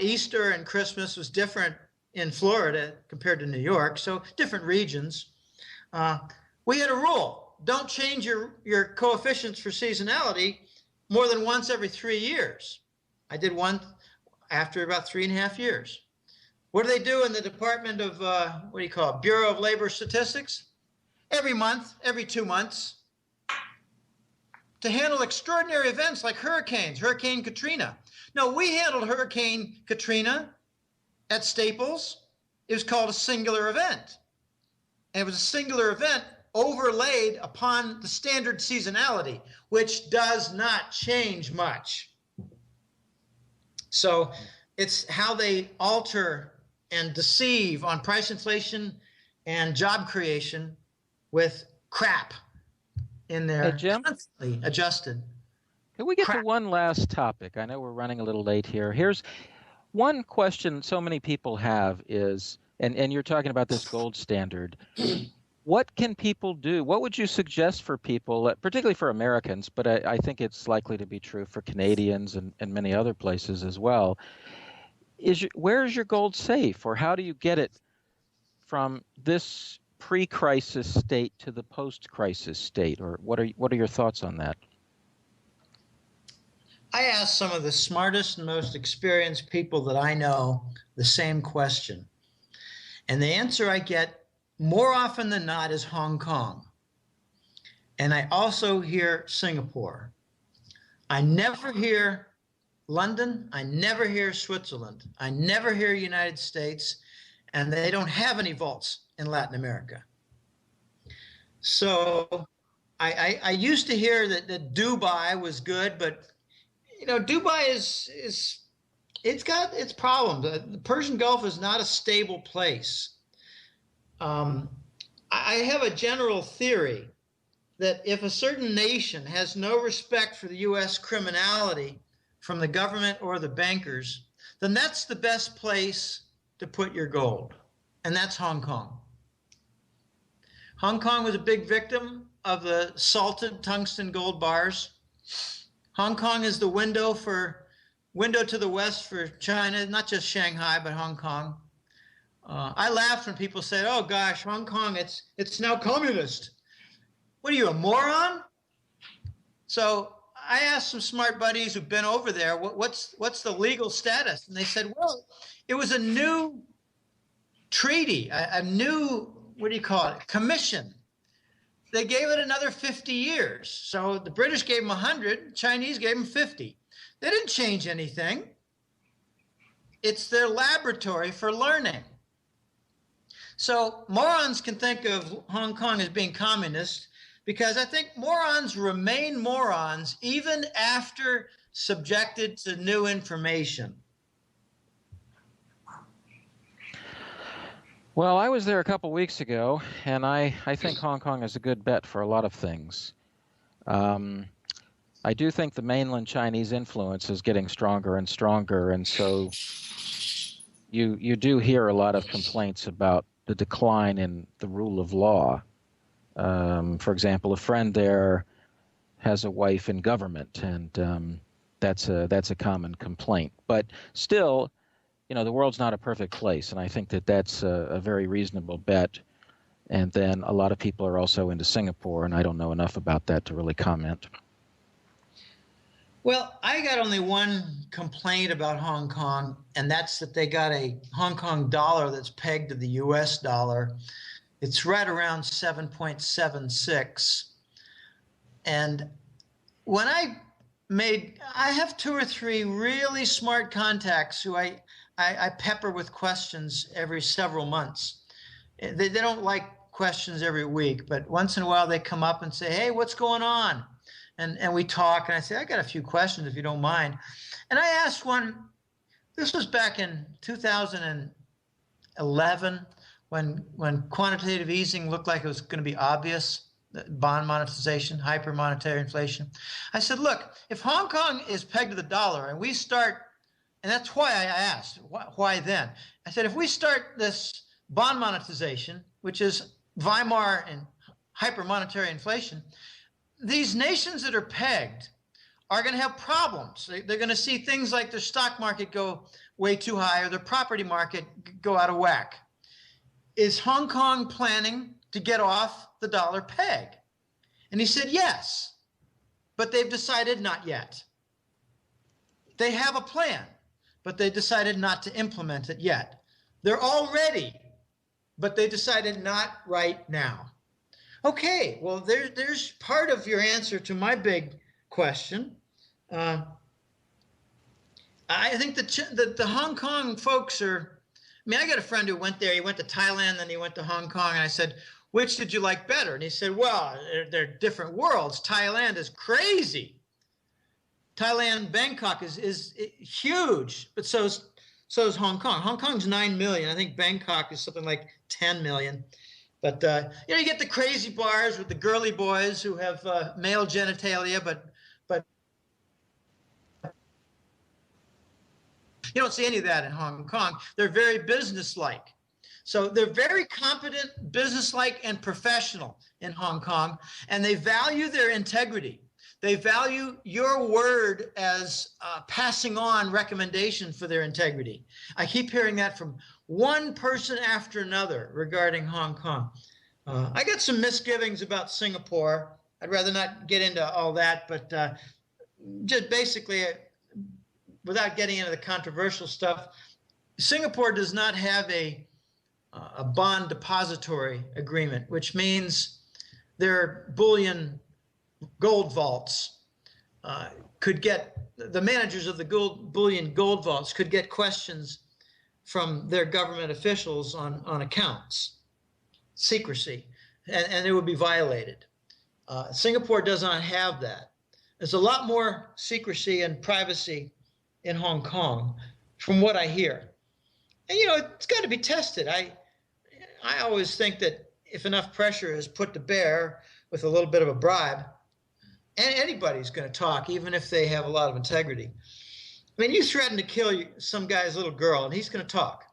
Easter and Christmas was different in Florida compared to New York, so different regions. We had a rule. Don't change your coefficients for seasonality more than once every 3 years. I did one after about 3.5 years. What do they do in the Department of, Bureau of Labor Statistics? Every month, every 2 months, to handle extraordinary events like hurricanes, Hurricane Katrina. No, we handled Hurricane Katrina at Staples. It was called a singular event. And it was a singular event overlaid upon the standard seasonality, which does not change much. So It's how they alter and deceive on price inflation and job creation with crap in there, Hey, Jim, constantly adjusted. can we get to Crap. one last topic? I know we're running a little late here. Here's one question so many people have is, and you're talking about this gold standard. What can people do? What would you suggest for people, particularly for Americans, but I think it's likely to be true for Canadians and many other places as well? Where is your gold safe, or how do you get it from this pre-crisis state to the post-crisis state, or what are your thoughts on that? I asked some of the smartest and most experienced people that I know the same question. And the answer I get more often than not is Hong Kong. And I also hear Singapore. I never hear London. I never hear Switzerland. I never hear United States. And they don't have any vaults in Latin America. So I used to hear that Dubai was good, but Dubai it's got its problems. The Persian Gulf is not a stable place. I have a general theory that if a certain nation has no respect for the U.S. criminality from the government or the bankers, then that's the best place to put your gold, and that's Hong Kong. Hong Kong was a big victim of the salted tungsten gold bars. Hong Kong is the window to the west for China, not just Shanghai, but Hong Kong. I laugh when people say, "Oh gosh, Hong Kong, it's now communist." What are you, a moron? So I asked some smart buddies who've been over there, what's the legal status? And they said, well, it was a new treaty, a new, what do you call it, commission. They gave it another 50 years. So the British gave them 100, Chinese gave them 50. They didn't change anything. It's their laboratory for learning. So morons can think of Hong Kong as being communist because I think morons remain morons even after subjected to new information. Well, I was there a couple weeks ago, and I think Hong Kong is a good bet for a lot of things. I do think the mainland Chinese influence is getting stronger and stronger, and so you do hear a lot of complaints about the decline in the rule of law. For example, a friend there has a wife in government, and that's a common complaint. But still, the world's not a perfect place, and I think that's a very reasonable bet. And then a lot of people are also into Singapore, and I don't know enough about that to really comment. Well, I got only one complaint about Hong Kong, and that's that they got a Hong Kong dollar that's pegged to the US dollar. It's right around 7.76. And when I have 2 or 3 really smart contacts who I pepper with questions every several months. They don't like questions every week, but once in a while they come up and say, "Hey, what's going on?" And we talk, and I say, "I got a few questions if you don't mind." And I asked one, this was back in 2011 when quantitative easing looked like it was going to be obvious, bond monetization, hyper monetary inflation. I said, look, if Hong Kong is pegged to the dollar and we start, and that's why I asked, why then? I said, if we start this bond monetization, which is Weimar and hyper monetary inflation, these nations that are pegged are going to have problems. They're going to see things like their stock market go way too high or their property market go out of whack. Is Hong Kong planning to get off the dollar peg? And he said, yes, but they've decided not yet. They have a plan, but they decided not to implement it yet. They're all ready, but they decided not right now. Okay, well, there's part of your answer to my big question. I think the Hong Kong folks are, I got a friend who went there. He went to Thailand, then he went to Hong Kong, and I said, which did you like better? And he said, well, they're different worlds. Thailand is crazy. Thailand, Bangkok is huge, but so is So does Hong Kong. Hong Kong's 9 million. I think Bangkok is something like 10 million. But, you get the crazy bars with the girly boys who have male genitalia, but you don't see any of that in Hong Kong. They're very businesslike. So they're very competent, businesslike, and professional in Hong Kong, and they value their integrity. They value your word as passing on recommendation for their integrity. I keep hearing that from one person after another regarding Hong Kong. I got some misgivings about Singapore. I'd rather not get into all that, but just basically, without getting into the controversial stuff, Singapore does not have a bond depository agreement, which means their bullion gold vaults could get, the managers of the bullion gold vaults could get questions from their government officials on accounts, secrecy, and it would be violated. Singapore does not have that. There's a lot more secrecy and privacy in Hong Kong, from what I hear. And, it's got to be tested. I always think that if enough pressure is put to bear with a little bit of a bribe, and anybody's going to talk, even if they have a lot of integrity. I mean, you threaten to kill some guy's little girl, and he's going to talk.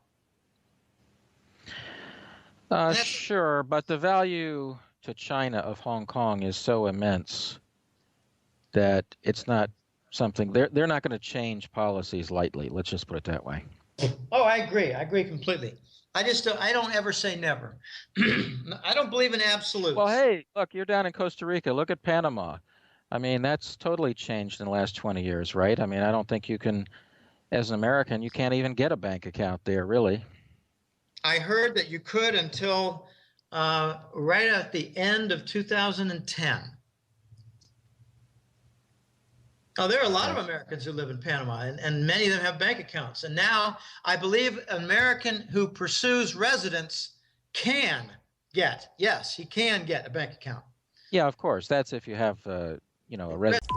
Sure, but the value to China of Hong Kong is so immense that it's not something they're not going to change policies lightly. Let's just put it that way. Oh, I agree. I agree completely. I don't ever say never. I don't believe in absolutes. Well, hey, look, you're down in Costa Rica. Look at Panama. I mean, that's totally changed in the last 20 years, right? I mean, I don't think you can, as an American, you can't even get a bank account there, really. I heard that you could until right at the end of 2010. Oh, there are a lot of Americans who live in Panama, and many of them have bank accounts. And now I believe an American who pursues residence can get, yes, he can get a bank account. Yeah, of course. That's if you have, a residence.